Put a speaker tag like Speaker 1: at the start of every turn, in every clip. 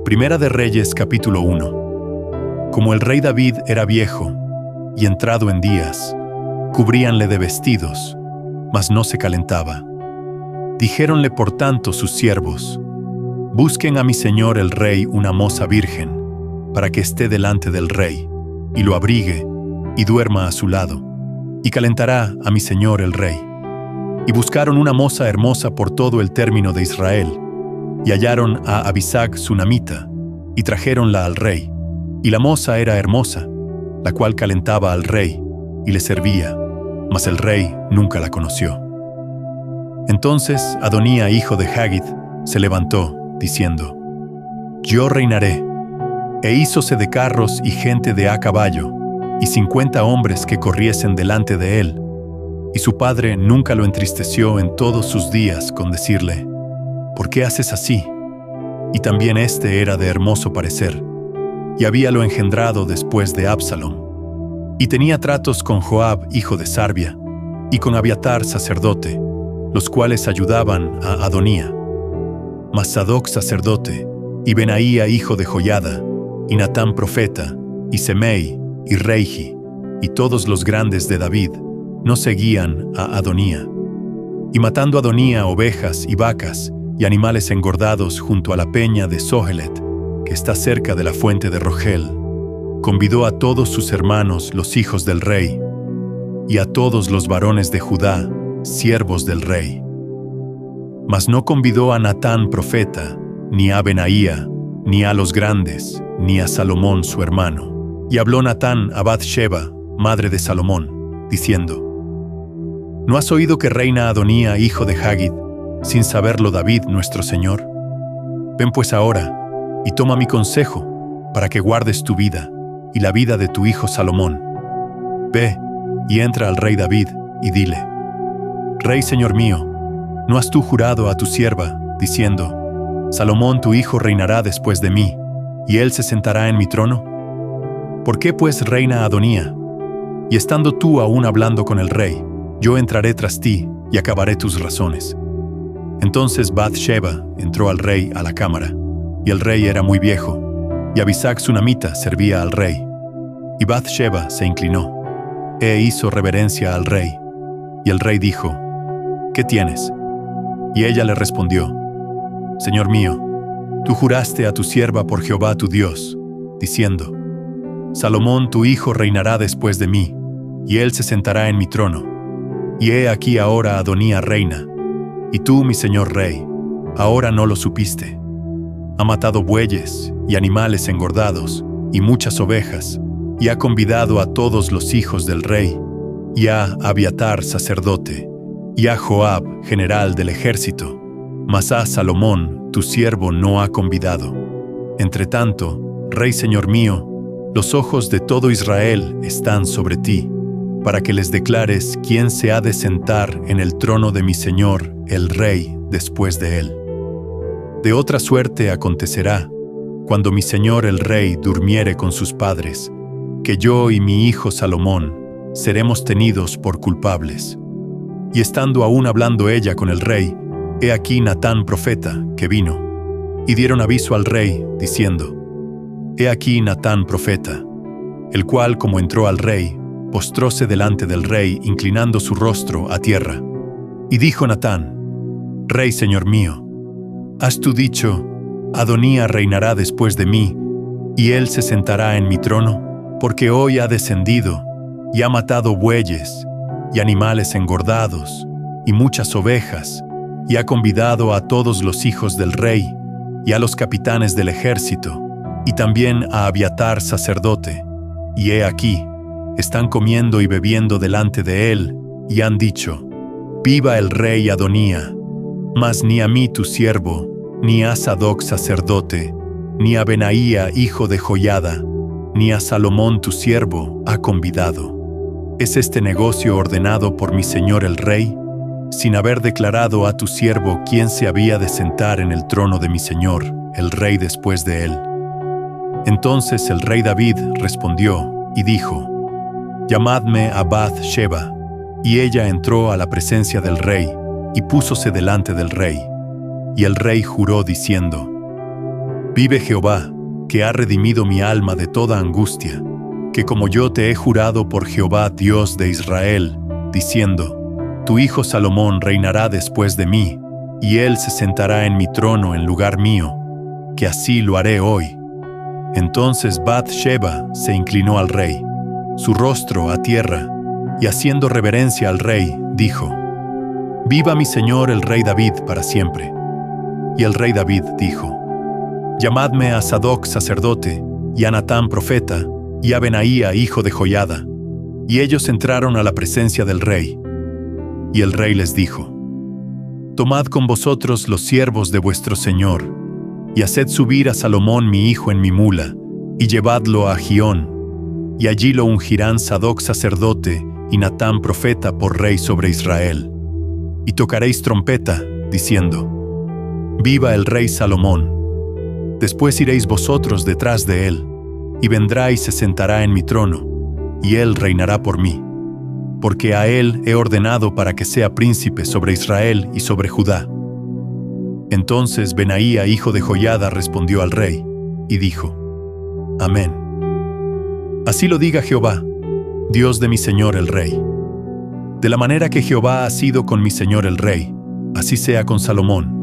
Speaker 1: Primera de Reyes, capítulo 1. Como el rey David era viejo y entrado en días, cubríanle de vestidos, mas no se calentaba. Dijéronle por tanto sus siervos: busquen a mi señor el rey una moza virgen, para que esté delante del rey, y lo abrigue, y duerma a su lado, y calentará a mi señor el rey. Y buscaron una moza hermosa por todo el término de Israel, y hallaron a Abisag sunamita, y trajéronla al rey. Y la moza era hermosa, la cual calentaba al rey, y le servía, mas el rey nunca la conoció. Entonces Adonía, hijo de Haggith, se levantó, diciendo: yo reinaré. E hízose de carros y gente de a caballo, y 50 hombres que corriesen delante de él. Y su padre nunca lo entristeció en todos sus días con decirle: ¿por qué haces así? Y también éste era de hermoso parecer, y habíalo engendrado después de Absalom. Y tenía tratos con Joab, hijo de Sarbia, y con Abiatar, sacerdote, los cuales ayudaban a Adonía. Mas Sadoc, sacerdote, y Benaía, hijo de Joiada, y Natán, profeta, y Semei, y Reihi, y todos los grandes de David, no seguían a Adonía. Y matando Adonía ovejas y vacas, y animales engordados junto a la peña de Zohelet, que está cerca de la fuente de Rogel, convidó a todos sus hermanos, los hijos del rey, y a todos los varones de Judá, siervos del rey. Mas no convidó a Natán profeta, ni a Benaía, ni a los grandes, ni a Salomón su hermano. Y habló Natán a Bath-sheba, madre de Salomón, diciendo: ¿no has oído que reina Adonía, hijo de Haggith, sin saberlo David nuestro señor? Ven pues ahora, y toma mi consejo, para que guardes tu vida, y la vida de tu hijo Salomón. Ve, y entra al rey David, y dile: Rey señor mío, ¿no has tú jurado a tu sierva, diciendo: Salomón tu hijo reinará después de mí, y él se sentará en mi trono? ¿Por qué pues reina Adonía? Y estando tú aún hablando con el rey, yo entraré tras ti, y acabaré tus razones. Entonces Bath-sheba entró al rey a la cámara, y el rey era muy viejo, y Abisag sunamita servía al rey. Y Bath-sheba se inclinó, e hizo reverencia al rey. Y el rey dijo: ¿qué tienes? Y ella le respondió: Señor mío, tú juraste a tu sierva por Jehová tu Dios, diciendo: Salomón tu hijo reinará después de mí, y él se sentará en mi trono. Y he aquí ahora Adonía reina, y tú, mi señor rey, ahora no lo supiste. Ha matado bueyes y animales engordados, y muchas ovejas, y ha convidado a todos los hijos del rey, y a Abiatar sacerdote, y a Joab general del ejército, mas a Salomón tu siervo no ha convidado. Entre tanto, rey señor mío, los ojos de todo Israel están sobre ti, para que les declares quién se ha de sentar en el trono de mi señor, el rey, después de él. De otra suerte acontecerá, cuando mi señor el rey durmiere con sus padres, que yo y mi hijo Salomón seremos tenidos por culpables. Y estando aún hablando ella con el rey, he aquí Natán profeta, que vino, y dieron aviso al rey, diciendo: he aquí Natán profeta, el cual, como entró al rey, postróse delante del rey, inclinando su rostro a tierra. Y dijo Natán: Rey señor mío, ¿has tú dicho: Adonía reinará después de mí, y él se sentará en mi trono? Porque hoy ha descendido, y ha matado bueyes, y animales engordados, y muchas ovejas, y ha convidado a todos los hijos del rey, y a los capitanes del ejército, y también a Abiatar sacerdote. Y he aquí, están comiendo y bebiendo delante de él, y han dicho: Viva el rey Adonía. Mas ni a mí tu siervo, ni a Sadoc sacerdote, ni a Benaía hijo de Joiada, ni a Salomón tu siervo ha convidado. ¿Es este negocio ordenado por mi señor el rey, sin haber declarado a tu siervo quién se había de sentar en el trono de mi señor, el rey después de él? Entonces el rey David respondió y dijo: Llamadme a Bath-sheba. Y ella entró a la presencia del rey, y púsose delante del rey. Y el rey juró diciendo: Vive Jehová, que ha redimido mi alma de toda angustia, que como yo te he jurado por Jehová Dios de Israel, diciendo, tu hijo Salomón reinará después de mí, y él se sentará en mi trono en lugar mío, que así lo haré hoy. Entonces Bath-sheba se inclinó al rey, su rostro a tierra, y haciendo reverencia al rey, dijo, viva mi señor el rey David para siempre. Y el rey David dijo, llamadme a Sadoc sacerdote, y a Natán profeta, y a Benaía hijo de Joiada. Y ellos entraron a la presencia del rey. Y el rey les dijo, tomad con vosotros los siervos de vuestro señor, y haced subir a Salomón mi hijo en mi mula, y llevadlo a Gión, y allí lo ungirán Sadoc sacerdote y Natán profeta por rey sobre Israel. Y tocaréis trompeta, diciendo, viva el rey Salomón. Después iréis vosotros detrás de él, y vendrá y se sentará en mi trono, y él reinará por mí, porque a él he ordenado para que sea príncipe sobre Israel y sobre Judá. Entonces Benaía hijo de Joiada respondió al rey, y dijo, amén. Así lo diga Jehová, Dios de mi señor el rey. De la manera que Jehová ha sido con mi señor el rey, así sea con Salomón,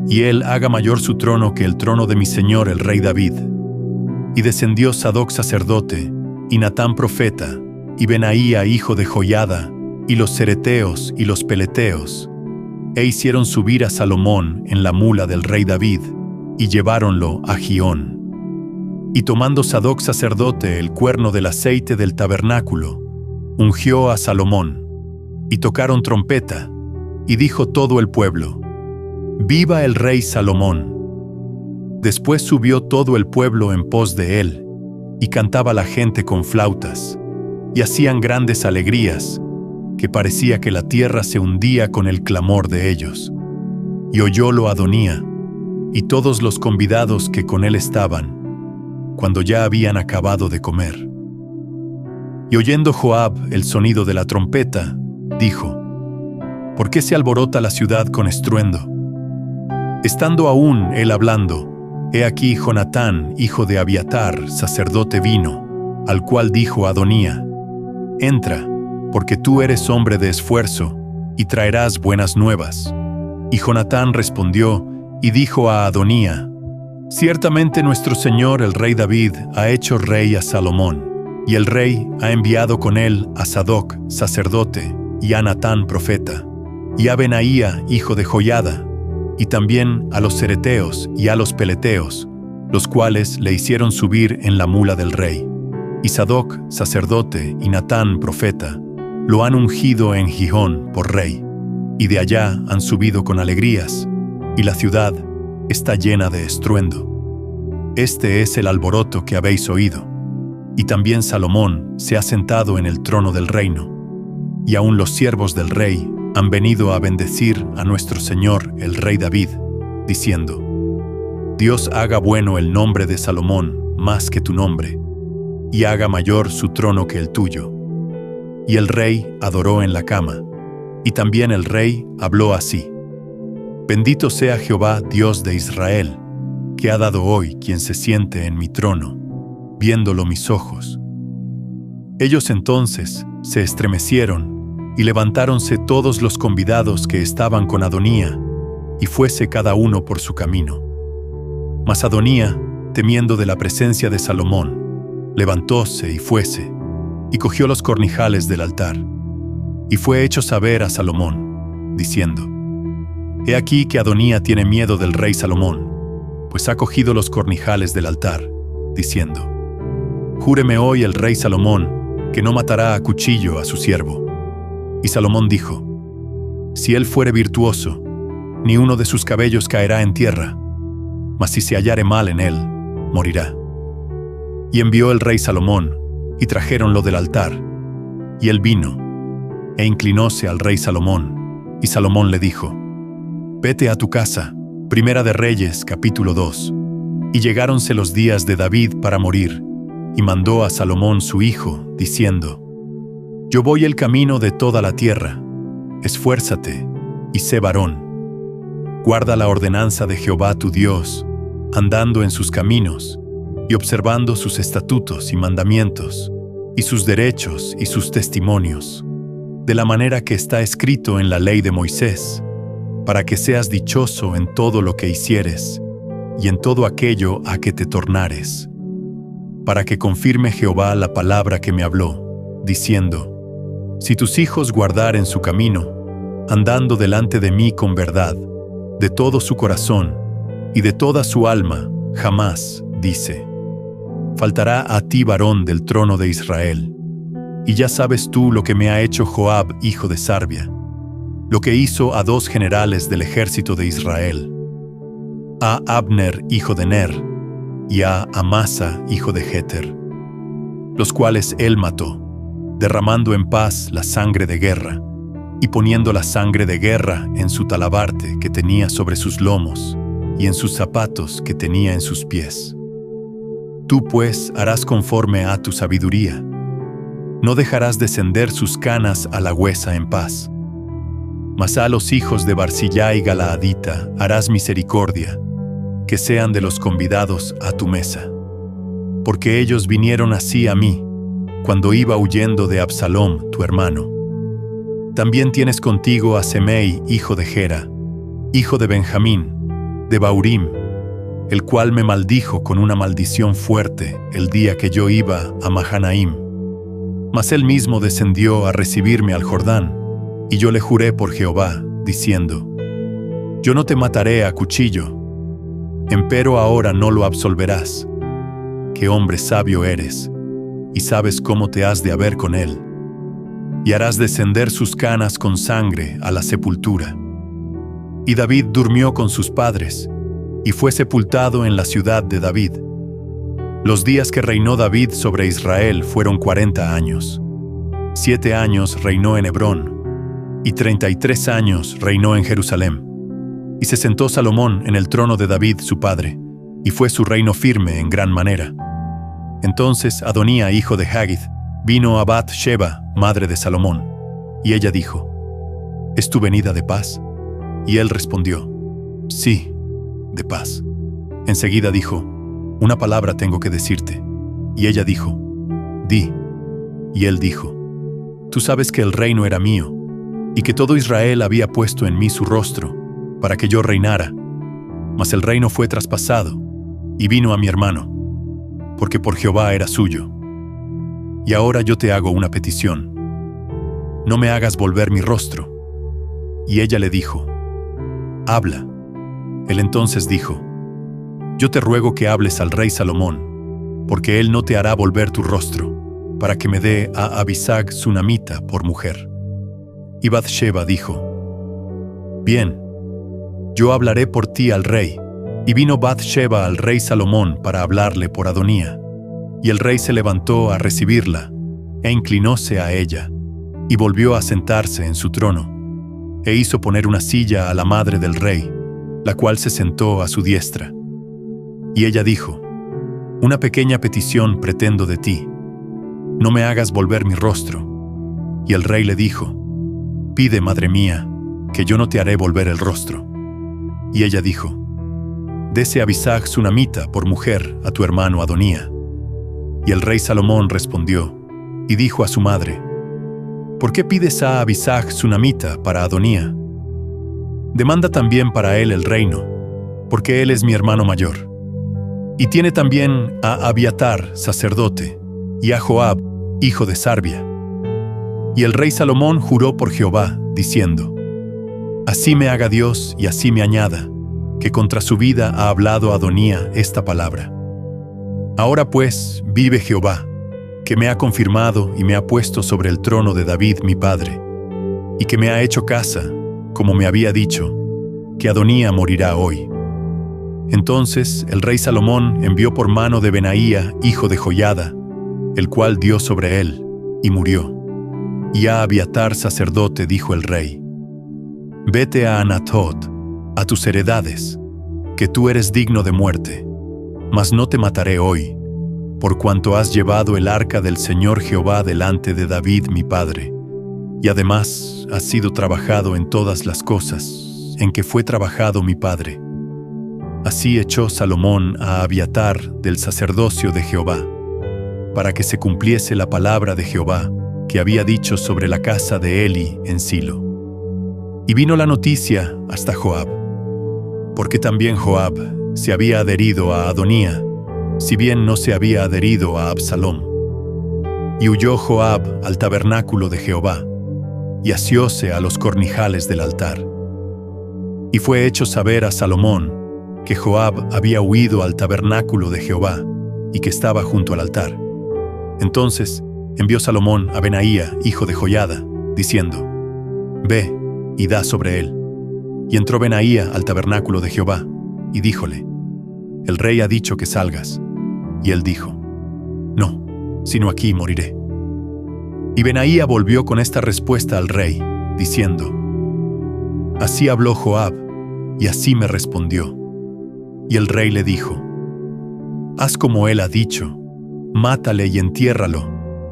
Speaker 1: y él haga mayor su trono que el trono de mi señor el rey David. Y descendió Sadoc sacerdote, y Natán profeta, y Benaía hijo de Joiada, y los cereteos y los peleteos, e hicieron subir a Salomón en la mula del rey David, y lleváronlo a Gión. Y tomando Sadoc sacerdote el cuerno del aceite del tabernáculo, ungió a Salomón, y tocaron trompeta, y dijo todo el pueblo, viva el rey Salomón. Después subió todo el pueblo en pos de él, y cantaba la gente con flautas, y hacían grandes alegrías, que parecía que la tierra se hundía con el clamor de ellos. Y oyólo Adonía, y todos los convidados que con él estaban, cuando ya habían acabado de comer. Y oyendo Joab el sonido de la trompeta, dijo, ¿por qué se alborota la ciudad con estruendo? Estando aún él hablando, he aquí Jonatán, hijo de Abiatar, sacerdote vino, al cual dijo Adonía, entra, porque tú eres hombre de esfuerzo, y traerás buenas nuevas. Y Jonatán respondió, y dijo a Adonía, ciertamente nuestro señor el rey David ha hecho rey a Salomón, y el rey ha enviado con él a Sadoc, sacerdote, y a Natán profeta, y a Benaía, hijo de Joiada, y también a los cereteos y a los peleteos, los cuales le hicieron subir en la mula del rey. Y Sadoc, sacerdote, y Natán, profeta, lo han ungido en Gihón por rey, y de allá han subido con alegrías, y la ciudad está llena de estruendo. Este es el alboroto que habéis oído. Y también Salomón se ha sentado en el trono del reino, y aun los siervos del rey han venido a bendecir a nuestro señor el rey David, diciendo, Dios haga bueno el nombre de Salomón más que tu nombre, y haga mayor su trono que el tuyo. Y el rey adoró en la cama, y también el rey habló así, bendito sea Jehová Dios de Israel, que ha dado hoy quien se siente en mi trono, viéndolo mis ojos. Ellos entonces se estremecieron, y levantáronse todos los convidados que estaban con Adonía, y fuese cada uno por su camino. Mas Adonía, temiendo de la presencia de Salomón, levantóse y fuese, y cogió los cornijales del altar, y fue hecho saber a Salomón, diciendo, he aquí que Adonía tiene miedo del rey Salomón, pues ha cogido los cornijales del altar, diciendo, júreme hoy el rey Salomón, que no matará a cuchillo a su siervo. Y Salomón dijo, si él fuere virtuoso, ni uno de sus cabellos caerá en tierra, mas si se hallare mal en él, morirá. Y envió el rey Salomón, y trajeronlo del altar, y él vino, e inclinóse al rey Salomón, y Salomón le dijo, vete a tu casa. Primera de Reyes, capítulo 2. Y llegáronse los días de David para morir, y mandó a Salomón su hijo, diciendo, yo voy el camino de toda la tierra, esfuérzate, y sé varón. Guarda la ordenanza de Jehová tu Dios, andando en sus caminos, y observando sus estatutos y mandamientos, y sus derechos y sus testimonios, de la manera que está escrito en la ley de Moisés, para que seas dichoso en todo lo que hicieres, y en todo aquello a que te tornares, para que confirme Jehová la palabra que me habló, diciendo: si tus hijos guardaren su camino, andando delante de mí con verdad, de todo su corazón y de toda su alma, jamás, dice, faltará a ti varón del trono de Israel. Y ya sabes tú lo que me ha hecho Joab, hijo de Sarvia, lo que hizo a 2 generales del ejército de Israel, a Abner, hijo de Ner, y a Amasa, hijo de Jeter, los cuales él mató, derramando en paz la sangre de guerra, y poniendo la sangre de guerra en su talabarte que tenía sobre sus lomos, y en sus zapatos que tenía en sus pies. Tú pues harás conforme a tu sabiduría. No dejarás descender sus canas a la huesa en paz. Mas a los hijos de Barzillai Galaadita harás misericordia, que sean de los convidados a tu mesa. Porque ellos vinieron así a mí, cuando iba huyendo de Absalom, tu hermano. También tienes contigo a Semei, hijo de Gera, hijo de Benjamín, de Baurim, el cual me maldijo con una maldición fuerte el día que yo iba a Mahanaim. Mas él mismo descendió a recibirme al Jordán, y yo le juré por Jehová, diciendo: yo no te mataré a cuchillo, empero ahora no lo absolverás. Qué hombre sabio eres, y sabes cómo te has de haber con él, y harás descender sus canas con sangre a la sepultura. Y David durmió con sus padres, y fue sepultado en la ciudad de David. Los días que reinó David sobre Israel fueron 40 años. 7 años reinó en Hebrón, y 33 años reinó en Jerusalén. Y se sentó Salomón en el trono de David su padre, y fue su reino firme en gran manera. Entonces Adonía, hijo de Haggith, vino a Bat-sheba, madre de Salomón, y ella dijo: ¿es tu venida de paz? Y él respondió: sí, de paz. Enseguida dijo: una palabra tengo que decirte. Y ella dijo: di. Y él dijo: tú sabes que el reino era mío, y que todo Israel había puesto en mí su rostro, para que yo reinara. Mas el reino fue traspasado, y vino a mi hermano, porque por Jehová era suyo. Y ahora yo te hago una petición: no me hagas volver mi rostro. Y ella le dijo: habla. Él entonces dijo: yo te ruego que hables al rey Salomón, porque él no te hará volver tu rostro, para que me dé a Abisag sunamita por mujer. Y Bath-sheba dijo: bien, yo hablaré por ti al rey. Y vino Bath-sheba al rey Salomón para hablarle por Adonía. Y el rey se levantó a recibirla, e inclinóse a ella, y volvió a sentarse en su trono, e hizo poner una silla a la madre del rey, la cual se sentó a su diestra. Y ella dijo: una pequeña petición pretendo de ti, no me hagas volver mi rostro. Y el rey le dijo: pide, madre mía, que yo no te haré volver el rostro. Y ella dijo: dese a Abisag sunamita por mujer a tu hermano Adonía. Y el rey Salomón respondió, y dijo a su madre: ¿por qué pides a Abisag sunamita para Adonía? Demanda también para él el reino, porque él es mi hermano mayor. Y tiene también a Abiatar, sacerdote, y a Joab, hijo de Sarvia. Y el rey Salomón juró por Jehová, diciendo: así me haga Dios y así me añada, que contra su vida ha hablado Adonía esta palabra. Ahora pues, vive Jehová, que me ha confirmado y me ha puesto sobre el trono de David mi padre, y que me ha hecho casa, como me había dicho, que Adonía morirá hoy. Entonces el rey Salomón envió por mano de Benaía, hijo de Joiada, el cual dio sobre él, y murió. Y a Abiatar sacerdote dijo el rey: vete a Anatot, a tus heredades, que tú eres digno de muerte, mas no te mataré hoy, por cuanto has llevado el arca del Señor Jehová delante de David mi padre, y además has sido trabajado en todas las cosas en que fue trabajado mi padre. Así echó Salomón a Abiatar del sacerdocio de Jehová, para que se cumpliese la palabra de Jehová que había dicho sobre la casa de Eli en Silo. Y vino la noticia hasta Joab, porque también Joab se había adherido a Adonía, si bien no se había adherido a Absalom. Y huyó Joab al tabernáculo de Jehová, y asióse a los cornijales del altar. Y fue hecho saber a Salomón que Joab había huido al tabernáculo de Jehová, y que estaba junto al altar. Entonces envió Salomón a Benaía, hijo de Joiada, diciendo: Ve y da sobre él. Y entró Benaía al tabernáculo de Jehová, y díjole: El rey ha dicho que salgas. Y él dijo: No, sino aquí moriré. Y Benaía volvió con esta respuesta al rey, diciendo: Así habló Joab, y así me respondió. Y el rey le dijo: Haz como él ha dicho, mátale y entiérralo,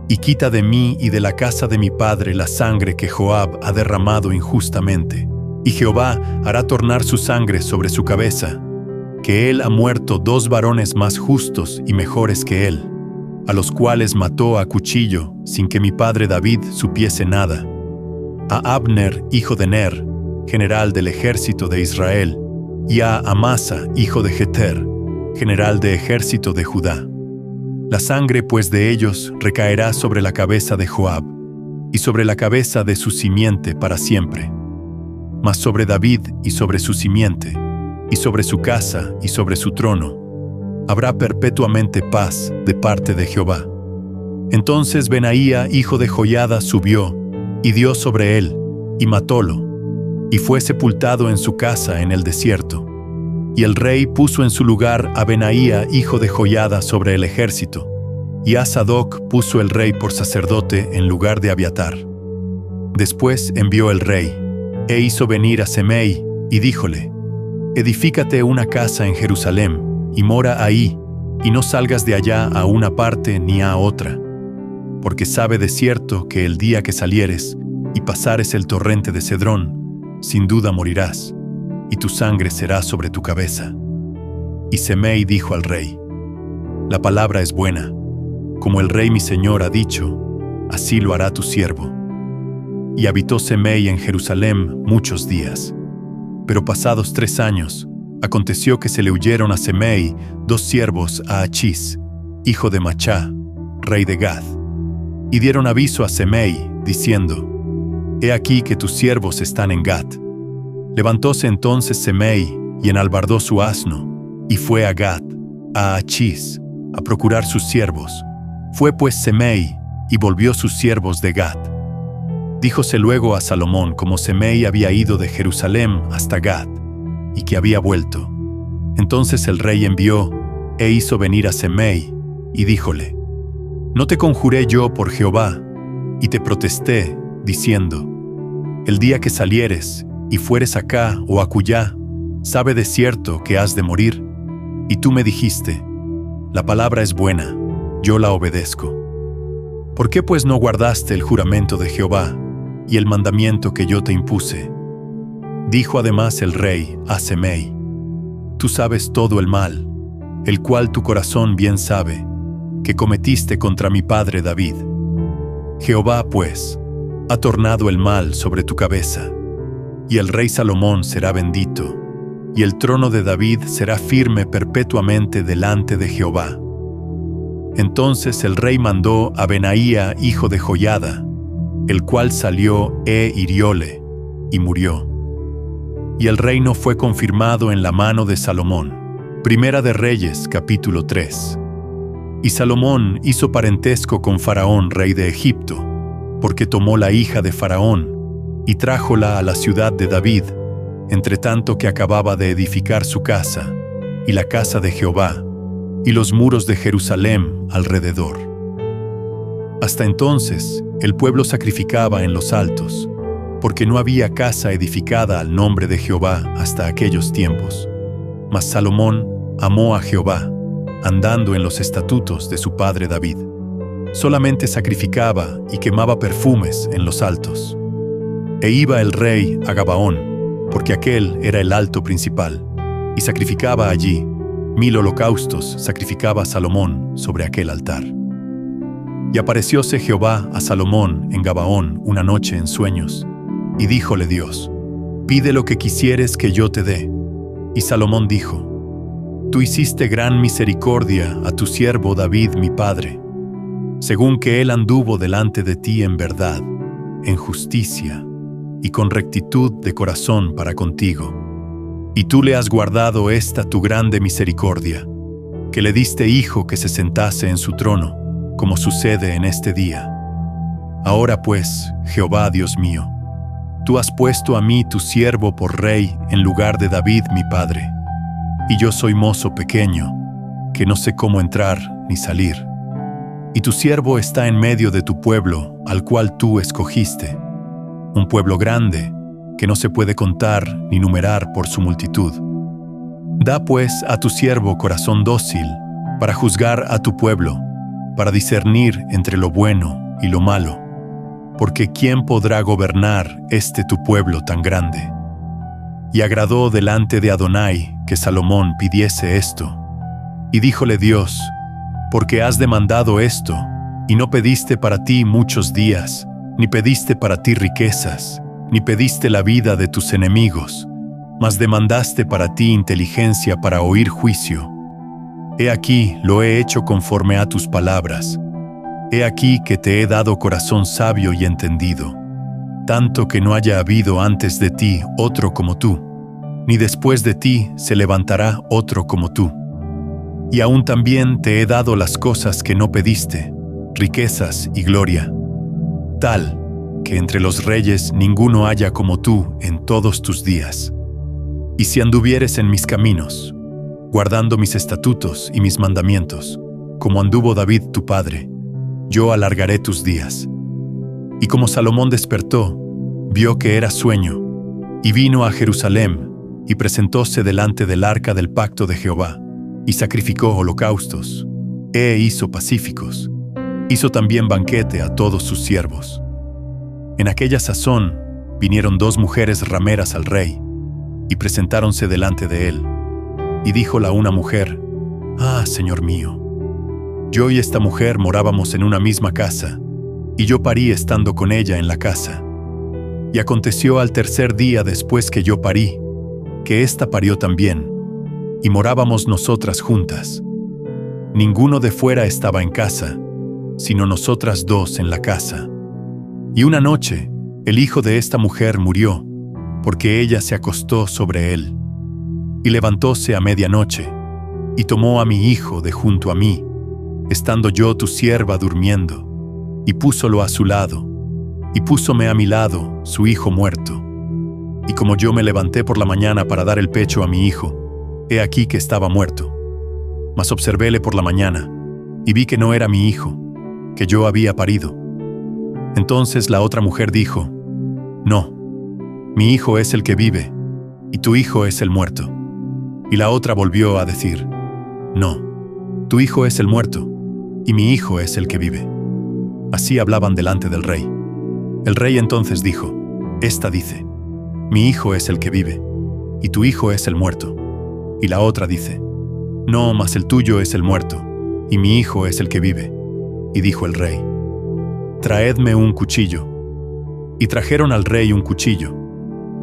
Speaker 1: y quita de mí y de la casa de mi padre la sangre que Joab ha derramado injustamente, y Jehová hará tornar su sangre sobre su cabeza, que él ha muerto 2 varones más justos y mejores que él, a los cuales mató a cuchillo sin que mi padre David supiese nada: a Abner, hijo de Ner, general del ejército de Israel, y a Amasa, hijo de Jeter, general de ejército de Judá. La sangre, pues, de ellos recaerá sobre la cabeza de Joab, y sobre la cabeza de su simiente para siempre. Mas sobre David y sobre su simiente, y sobre su casa y sobre su trono, habrá perpetuamente paz de parte de Jehová. Entonces Benaía, hijo de Joiada, subió, y dio sobre él, y matólo, y fue sepultado en su casa en el desierto. Y el rey puso en su lugar a Benaía, hijo de Joiada, sobre el ejército, y a Sadoc puso el rey por sacerdote en lugar de Abiatar. Después envió el rey, e hizo venir a Semei, y díjole: Edifícate una casa en Jerusalem, y mora ahí, y no salgas de allá a una parte ni a otra, porque sabe de cierto que el día que salieres, y pasares el torrente de Cedrón, sin duda morirás, y tu sangre será sobre tu cabeza. Y Semei dijo al rey: La palabra es buena, como el rey mi señor ha dicho, así lo hará tu siervo. Y habitó Semei en Jerusalem muchos días. Pero pasados 3 años, aconteció que se le huyeron a Semei 2 siervos a Achís, hijo de Machá, rey de Gad. Y dieron aviso a Semei, diciendo: He aquí que tus siervos están en Gad. Levantóse entonces Semei y enalbardó su asno, y fue a Gad, a Achís, a procurar sus siervos. Fue pues Semei, y volvió sus siervos de Gad. Díjose luego a Salomón como Semei había ido de Jerusalem hasta Gad, y que había vuelto. Entonces el rey envió, e hizo venir a Semei, y díjole: ¿No te conjuré yo por Jehová, y te protesté, diciendo: El día que salieres, y fueres acá o acullá, sabe de cierto que has de morir? Y tú me dijiste: La palabra es buena, yo la obedezco. ¿Por qué pues no guardaste el juramento de Jehová y el mandamiento que yo te impuse? Dijo además el rey a Semei: Tú sabes todo el mal, el cual tu corazón bien sabe, que cometiste contra mi padre David. Jehová, pues, ha tornado el mal sobre tu cabeza, y el rey Salomón será bendito, y el trono de David será firme perpetuamente delante de Jehová. Entonces el rey mandó a Benaía, hijo de Joiada, el cual salió e hirióle, y murió. Y el reino fue confirmado en la mano de Salomón. Primera de Reyes, capítulo 3. Y Salomón hizo parentesco con Faraón, rey de Egipto, porque tomó la hija de Faraón, y trájola a la ciudad de David, entre tanto que acababa de edificar su casa, y la casa de Jehová, y los muros de Jerusalem alrededor. Hasta entonces, el pueblo sacrificaba en los altos, porque no había casa edificada al nombre de Jehová hasta aquellos tiempos. Mas Salomón amó a Jehová, andando en los estatutos de su padre David. Solamente sacrificaba y quemaba perfumes en los altos. E iba el rey a Gabaón, porque aquel era el alto principal, y sacrificaba allí 1000 holocaustos, sacrificaba Salomón sobre aquel altar. Y aparecióse Jehová a Salomón en Gabaón una noche en sueños, y díjole Dios: pide lo que quisieres que yo te dé. Y Salomón dijo: tú hiciste gran misericordia a tu siervo David mi padre, según que él anduvo delante de ti en verdad, en justicia y con rectitud de corazón para contigo. Y tú le has guardado esta tu grande misericordia, que le diste hijo que se sentase en su trono, como sucede en este día. Ahora pues, Jehová Dios mío, tú has puesto a mí tu siervo por rey en lugar de David mi padre, y yo soy mozo pequeño, que no sé cómo entrar ni salir. Y tu siervo está en medio de tu pueblo, al cual tú escogiste, un pueblo grande, que no se puede contar ni numerar por su multitud. Da pues a tu siervo corazón dócil, para juzgar a tu pueblo, para discernir entre lo bueno y lo malo, porque ¿quién podrá gobernar este tu pueblo tan grande? Y agradó delante de Adonai que Salomón pidiese esto. Y díjole Dios: porque has demandado esto, y no pediste para ti muchos días, ni pediste para ti riquezas, ni pediste la vida de tus enemigos, mas demandaste para ti inteligencia para oír juicio. He aquí lo he hecho conforme a tus palabras. He aquí que te he dado corazón sabio y entendido, tanto que no haya habido antes de ti otro como tú, ni después de ti se levantará otro como tú. Y aún también te he dado las cosas que no pediste, riquezas y gloria, tal que entre los reyes ninguno haya como tú en todos tus días. Y si anduvieres en mis caminos, guardando mis estatutos y mis mandamientos, como anduvo David tu padre, yo alargaré tus días. Y como Salomón despertó, vio que era sueño, y vino a Jerusalem, y presentóse delante del arca del pacto de Jehová, y sacrificó holocaustos, e hizo pacíficos. Hizo también banquete a todos sus siervos. En aquella sazón vinieron 2 mujeres rameras al rey, y presentáronse delante de él. Y dijo la una mujer: ah, señor mío, yo y esta mujer morábamos en una misma casa, y yo parí estando con ella en la casa. Y aconteció al tercer día después que yo parí, que ésta parió también, y morábamos nosotras juntas. Ninguno de fuera estaba en casa, sino nosotras 2 en la casa. Y una noche, el hijo de esta mujer murió, porque ella se acostó sobre él. Y levantóse a medianoche, y tomó a mi hijo de junto a mí, estando yo tu sierva durmiendo, y púsolo a su lado, y púsome a mi lado su hijo muerto. Y como yo me levanté por la mañana para dar el pecho a mi hijo, he aquí que estaba muerto. Mas observéle por la mañana, y vi que no era mi hijo, que yo había parido. Entonces la otra mujer dijo: no, mi hijo es el que vive, y tu hijo es el muerto. Y la otra volvió a decir: no, tu hijo es el muerto, y mi hijo es el que vive. Así hablaban delante del rey. El rey entonces dijo: esta dice: mi hijo es el que vive, y tu hijo es el muerto. Y la otra dice: no, mas el tuyo es el muerto, y mi hijo es el que vive. Y dijo el rey: traedme un cuchillo. Y trajeron al rey un cuchillo.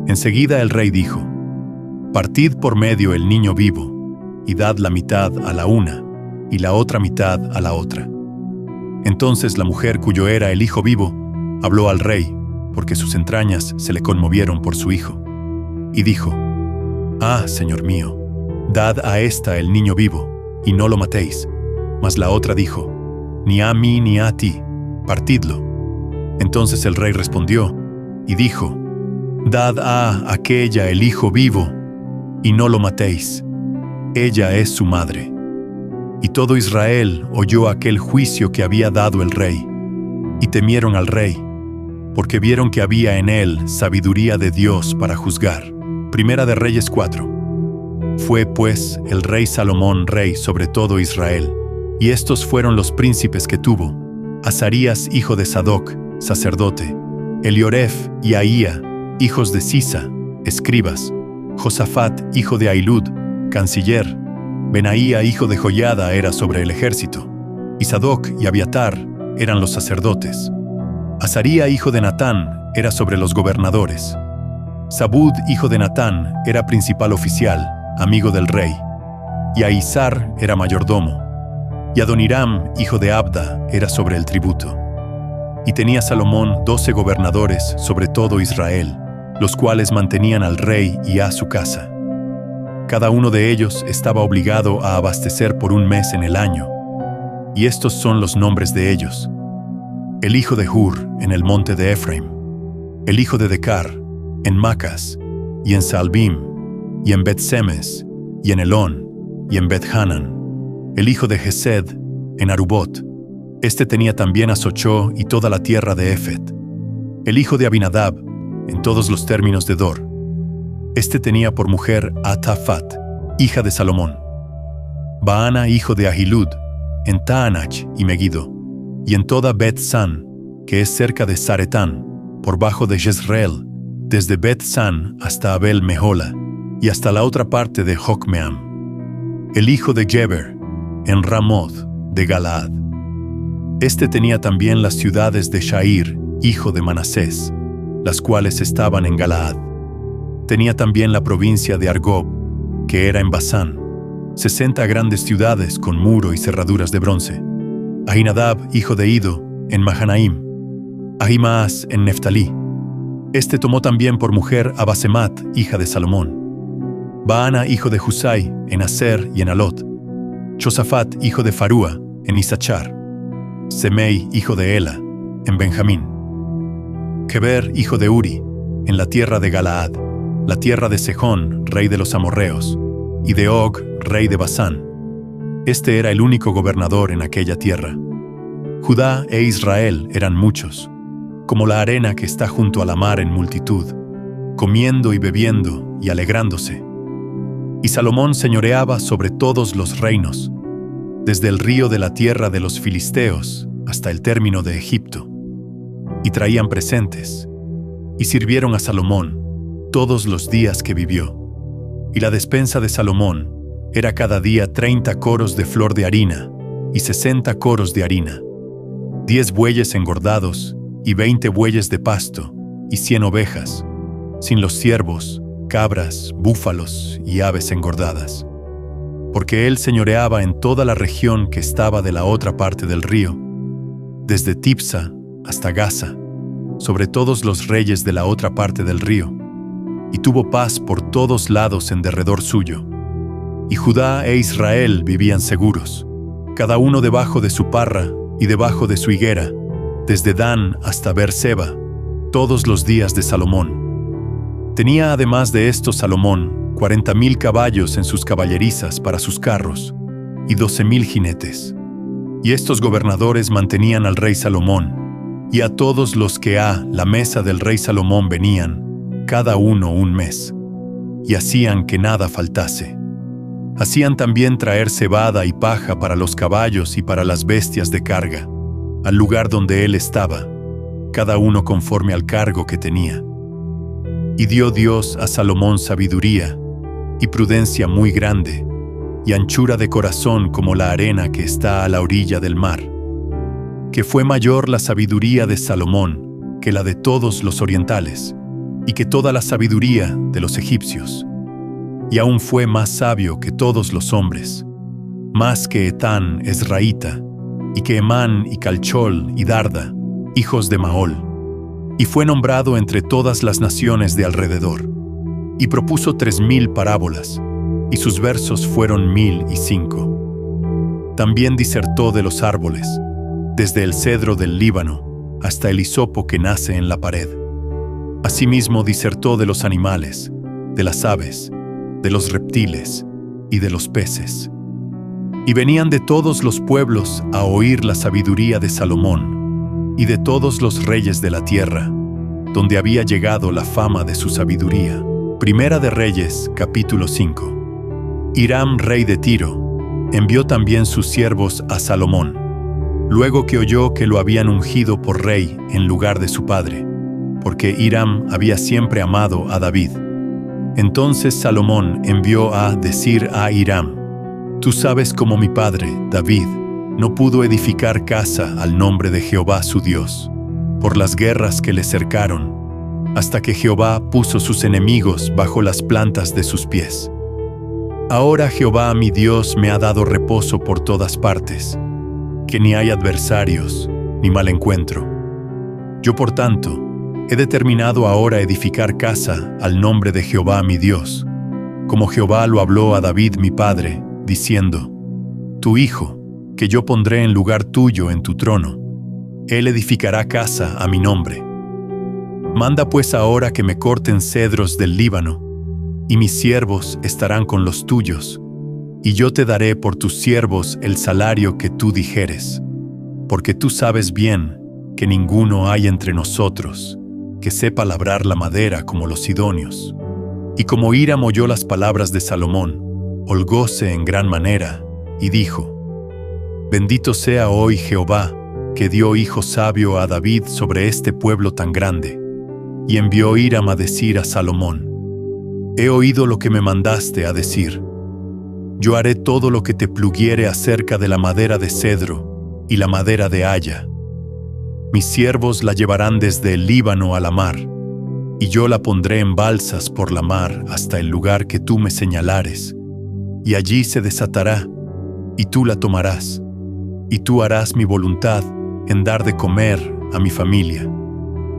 Speaker 1: Enseguida el rey dijo: partid por medio el niño vivo, y dad la mitad a la una, y la otra mitad a la otra. Entonces la mujer cuyo era el hijo vivo habló al rey, porque sus entrañas se le conmovieron por su hijo. Y dijo: ah, señor mío, dad a esta el niño vivo, y no lo matéis. Mas la otra dijo: ni a mí ni a ti, partidlo. Entonces el rey respondió, y dijo: dad a aquella el hijo vivo, y no lo matéis. Ella es su madre. Y todo Israel oyó aquel juicio que había dado el rey, y temieron al rey, porque vieron que había en él sabiduría de Dios para juzgar. Primera de Reyes 4. Fue pues el rey Salomón rey sobre todo Israel, y estos fueron los príncipes que tuvo: Azarías hijo de Sadoc, sacerdote; Elioref y Ahía, hijos de Sisa, escribas; Josafat hijo de Ahilud, canciller. Benaía, hijo de Joiada, era sobre el ejército. Y Sadoc y Abiatar eran los sacerdotes. Azaría, hijo de Natán, era sobre los gobernadores. Zabud, hijo de Natán, era principal oficial, amigo del rey. Y Aizar era mayordomo. Y Adoniram, hijo de Abda, era sobre el tributo. Y tenía Salomón 12 gobernadores sobre todo Israel, los cuales mantenían al rey y a su casa. Cada uno de ellos estaba obligado a abastecer por un mes en el año. Y estos son los nombres de ellos: el hijo de Hur, en el monte de Efraim; el hijo de Decar, en Macas, y en Saalbim, y en Bet-Semes, y en Elón, y en Bet-Hanan; el hijo de Gesed, en Arubot. Este tenía también a Sochó y toda la tierra de Efet; el hijo de Abinadab, en todos los términos de Dor. Este tenía por mujer a Tafat, hija de Salomón; Baana, hijo de Ahilud, en Taanach y Megiddo, y en toda Bet-San, que es cerca de Zaretán, por bajo de Jezreel, desde Bet-San hasta Abel-Mehola, y hasta la otra parte de Jocmeam; el hijo de Geber, en Ramoth de Galaad. Este tenía también las ciudades de Shair, hijo de Manasés, las cuales estaban en Galaad. Tenía también la provincia de Argob, que era en Basán, 60 grandes ciudades con muro y cerraduras de bronce. Ahinadab, hijo de Ido, en Mahanaim; Ahimaas, en Neftalí. Este tomó también por mujer a Basemat, hija de Salomón; Baana, hijo de Husai, en Aser y en Alot; Josafat, hijo de Farúa, en Isachar; Semei, hijo de Ela, en Benjamín; Geber, hijo de Uri, en la tierra de Galaad, la tierra de Sejón, rey de los amorreos, y de Og, rey de Basán. Este era el único gobernador en aquella tierra. Judá e Israel eran muchos, como la arena que está junto a la mar en multitud, comiendo y bebiendo y alegrándose. Y Salomón señoreaba sobre todos los reinos, desde el río de la tierra de los filisteos hasta el término de Egipto. Y traían presentes, y sirvieron a Salomón todos los días que vivió. Y la despensa de Salomón era cada día 30 coros de flor de harina y 60 coros de harina, 10 bueyes engordados y 20 bueyes de pasto y 100 ovejas, sin los ciervos, cabras, búfalos y aves engordadas. Porque él señoreaba en toda la región que estaba de la otra parte del río, desde Tipsa hasta Gaza, sobre todos los reyes de la otra parte del río, y tuvo paz por todos lados en derredor suyo. Y Judá e Israel vivían seguros, cada uno debajo de su parra y debajo de su higuera, desde Dan hasta Beerseba, todos los días de Salomón. Tenía además de esto Salomón 40,000 caballos en sus caballerizas para sus carros, y 12,000 jinetes. Y estos gobernadores mantenían al rey Salomón, y a todos los que a la mesa del rey Salomón venían, cada uno un mes, y hacían que nada faltase. Hacían también traer cebada y paja para los caballos y para las bestias de carga, al lugar donde él estaba, cada uno conforme al cargo que tenía. Y dio Dios a Salomón sabiduría y prudencia muy grande, y anchura de corazón como la arena que está a la orilla del mar, que fue mayor la sabiduría de Salomón que la de todos los orientales, y que toda la sabiduría de los egipcios. Y aún fue más sabio que todos los hombres, más que Etán Ezraíta, y que Emán y Calchol y Darda, hijos de Maol. Y fue nombrado entre todas las naciones de alrededor. Y propuso 3,000 parábolas, y sus versos fueron 1,005. También disertó de los árboles, desde el cedro del Líbano hasta el hisopo que nace en la pared. Asimismo disertó de los animales, de las aves, de los reptiles y de los peces. Y venían de todos los pueblos a oír la sabiduría de Salomón, y de todos los reyes de la tierra, donde había llegado la fama de su sabiduría. Primera de Reyes, capítulo 5. Hiram, rey de Tiro, envió también sus siervos a Salomón, luego que oyó que lo habían ungido por rey en lugar de su padre, porque Hiram había siempre amado a David. Entonces Salomón envió a decir a Hiram: Tú sabes cómo mi padre, David, no pudo edificar casa al nombre de Jehová su Dios, por las guerras que le cercaron, hasta que Jehová puso sus enemigos bajo las plantas de sus pies. Ahora Jehová mi Dios me ha dado reposo por todas partes, que ni hay adversarios, ni mal encuentro. Yo, por tanto, he determinado ahora edificar casa al nombre de Jehová mi Dios, como Jehová lo habló a David mi padre, diciendo: Tu hijo, que yo pondré en lugar tuyo en tu trono, él edificará casa a mi nombre. Manda pues ahora que me corten cedros del Líbano, y mis siervos estarán con los tuyos, y yo te daré por tus siervos el salario que tú dijeres, porque tú sabes bien que ninguno hay entre nosotros que sepa labrar la madera como los sidonios. Y como Hiram oyó las palabras de Salomón, holgóse en gran manera, y dijo: Bendito sea hoy Jehová, que dio hijo sabio a David sobre este pueblo tan grande. Y envió Hiram a decir a Salomón: He oído lo que me mandaste a decir. Yo haré todo lo que te pluguiere acerca de la madera de cedro y la madera de haya. Mis siervos la llevarán desde el Líbano a la mar, y yo la pondré en balsas por la mar hasta el lugar que tú me señalares, y allí se desatará, y tú la tomarás, y tú harás mi voluntad en dar de comer a mi familia.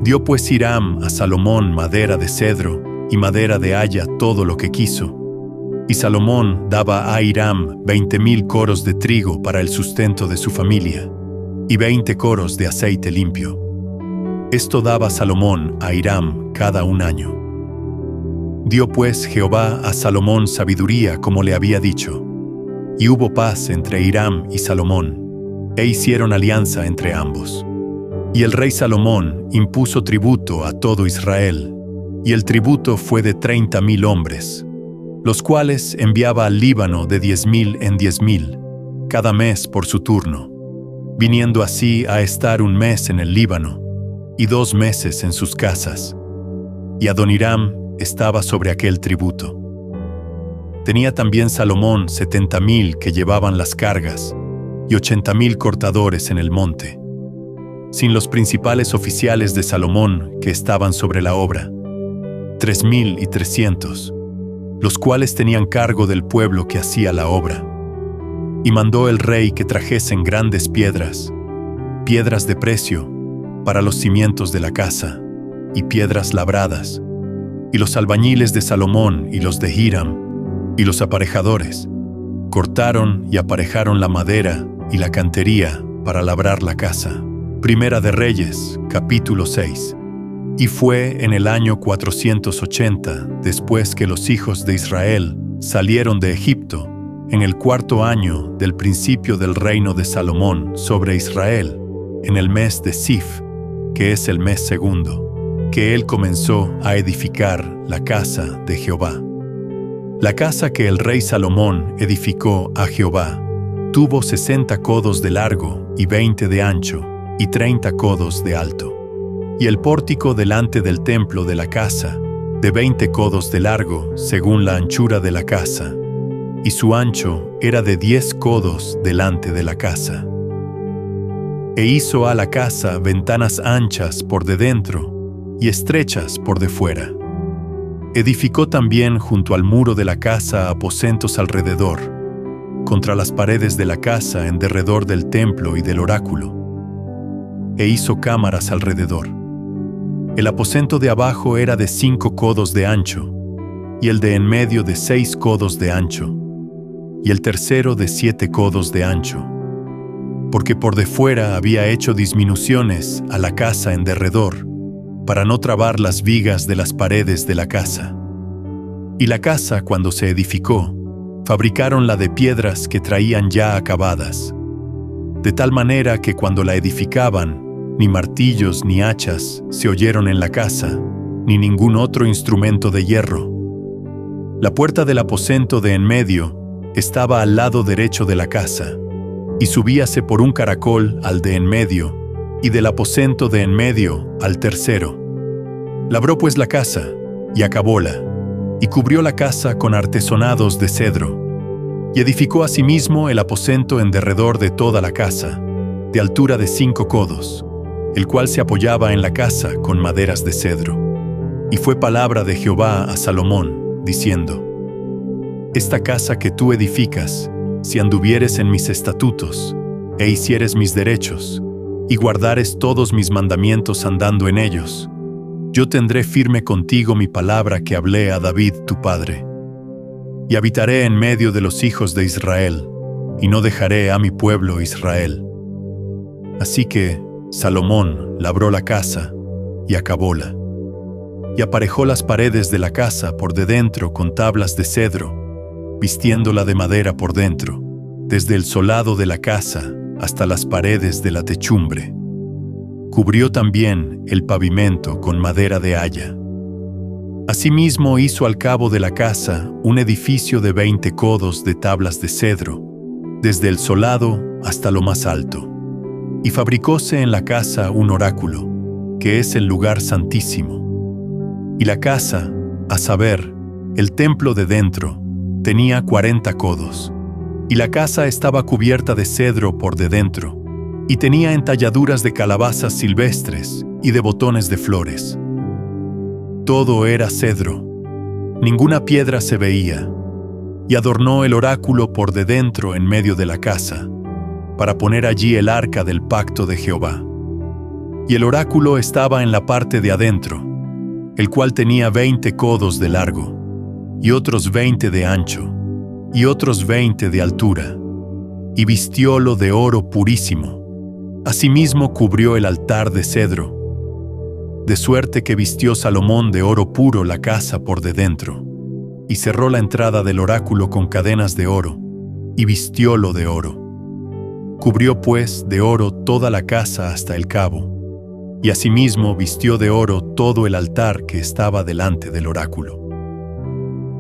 Speaker 1: Dio pues Hiram a Salomón madera de cedro y madera de haya todo lo que quiso, y Salomón daba a Hiram 20,000 coros de trigo para el sustento de su familia, y 20 coros de aceite limpio. Esto daba Salomón a Hiram cada un año. Dio pues Jehová a Salomón sabiduría como le había dicho, y hubo paz entre Hiram y Salomón, e hicieron alianza entre ambos. Y el rey Salomón impuso tributo a todo Israel, y el tributo fue de 30,000 hombres, los cuales enviaba al Líbano de 10,000 en 10,000, cada mes por su turno, viniendo así a estar un mes en el Líbano, y 2 meses en sus casas. Y Adoniram estaba sobre aquel tributo. Tenía también Salomón 70,000 que llevaban las cargas, y 80,000 cortadores en el monte, sin los principales oficiales de Salomón que estaban sobre la obra, 3,300, los cuales tenían cargo del pueblo que hacía la obra. Y mandó el rey que trajesen grandes piedras, piedras de precio, para los cimientos de la casa, y piedras labradas. Y los albañiles de Salomón y los de Hiram, y los aparejadores, cortaron y aparejaron la madera y la cantería para labrar la casa. Primera de Reyes, capítulo 6. Y fue en el año 480, después que los hijos de Israel salieron de Egipto, en el 4º año del principio del reino de Salomón sobre Israel, en el mes de Sif, que es el mes segundo, que él comenzó a edificar la casa de Jehová. La casa que el rey Salomón edificó a Jehová tuvo 60 codos de largo y 20 de ancho y 30 codos de alto. Y el pórtico delante del templo de la casa, de 20 codos de largo según la anchura de la casa, y su ancho era de 10 codos delante de la casa. E hizo a la casa ventanas anchas por de dentro y estrechas por de fuera. Edificó también junto al muro de la casa aposentos alrededor, contra las paredes de la casa en derredor del templo y del oráculo. E hizo cámaras alrededor. El aposento de abajo era de 5 codos de ancho, y el de en medio de 6 codos de ancho, y el tercero de 7 codos de ancho, porque por de fuera había hecho disminuciones a la casa en derredor, para no trabar las vigas de las paredes de la casa. Y la casa, cuando se edificó, fabricáronla de piedras que traían ya acabadas, de tal manera que cuando la edificaban, ni martillos ni hachas se oyeron en la casa, ni ningún otro instrumento de hierro. La puerta del aposento de en medio estaba al lado derecho de la casa, y subíase por un caracol al de en medio, y del aposento de en medio al tercero. Labró pues la casa, y acabóla, y cubrió la casa con artesonados de cedro, y edificó asimismo el aposento en derredor de toda la casa, de altura de 5 codos, el cual se apoyaba en la casa con maderas de cedro. Y fue palabra de Jehová a Salomón, diciendo: Esta casa que tú edificas, si anduvieres en mis estatutos, e hicieres mis derechos, y guardares todos mis mandamientos andando en ellos, yo tendré firme contigo mi palabra que hablé a David tu padre. Y habitaré en medio de los hijos de Israel, y no dejaré a mi pueblo Israel. Así que Salomón labró la casa, y acabóla. Y aparejó las paredes de la casa por de dentro con tablas de cedro, vistiéndola de madera por dentro, desde el solado de la casa hasta las paredes de la techumbre. Cubrió también el pavimento con madera de haya. Asimismo hizo al cabo de la casa un edificio de 20 codos de tablas de cedro, desde el solado hasta lo más alto. Y fabricóse en la casa un oráculo, que es el lugar santísimo. Y la casa, a saber, el templo de dentro, tenía 40 codos. Y la casa estaba cubierta de cedro por de dentro, y tenía entalladuras de calabazas silvestres y de botones de flores. Todo era cedro, ninguna piedra se veía, y adornó el oráculo por de dentro en medio de la casa, para poner allí el arca del pacto de Jehová. Y el oráculo estaba en la parte de adentro, el cual tenía 20 codos de largo, y otros 20 de ancho, y otros 20 de altura, y vistiólo de oro purísimo. Asimismo cubrió el altar de cedro, de suerte que vistió Salomón de oro puro la casa por de dentro, y cerró la entrada del oráculo con cadenas de oro, y vistiólo de oro. Cubrió pues de oro toda la casa hasta el cabo, y asimismo vistió de oro todo el altar que estaba delante del oráculo.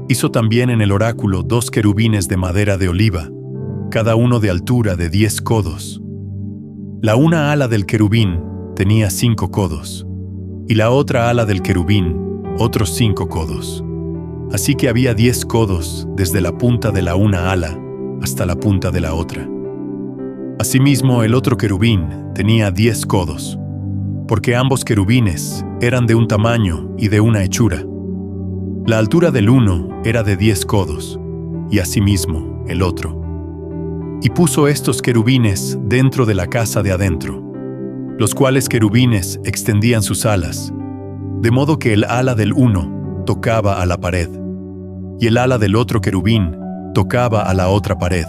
Speaker 1: Hizo también en el oráculo 2 querubines de madera de oliva, cada uno de altura de 10 codos. La una ala del querubín tenía 5 codos, y la otra ala del querubín otros 5 codos. Así que había 10 codos desde la punta de la una ala hasta la punta de la otra. Asimismo el otro querubín tenía 10 codos, porque ambos querubines eran de un tamaño y de una hechura. La altura del uno era de 10 codos, y asimismo el otro. Y puso estos querubines dentro de la casa de adentro, los cuales querubines extendían sus alas, de modo que el ala del uno tocaba a la pared, y el ala del otro querubín tocaba a la otra pared,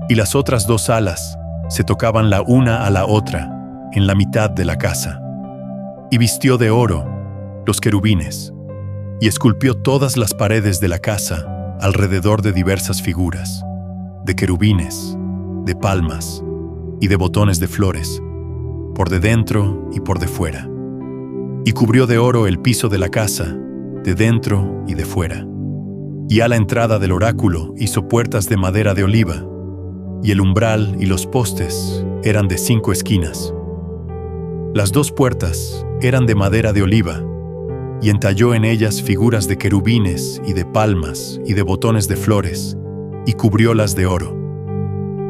Speaker 1: y las otras 2 alas se tocaban la una a la otra en la mitad de la casa. Y vistió de oro los querubines, y esculpió todas las paredes de la casa alrededor de diversas figuras, de querubines, de palmas y de botones de flores, por de dentro y por de fuera. Y cubrió de oro el piso de la casa, de dentro y de fuera. Y a la entrada del oráculo hizo puertas de madera de oliva, y el umbral y los postes eran de 5 esquinas. Las 2 puertas eran de madera de oliva, y entalló en ellas figuras de querubines y de palmas y de botones de flores, y cubriólas de oro.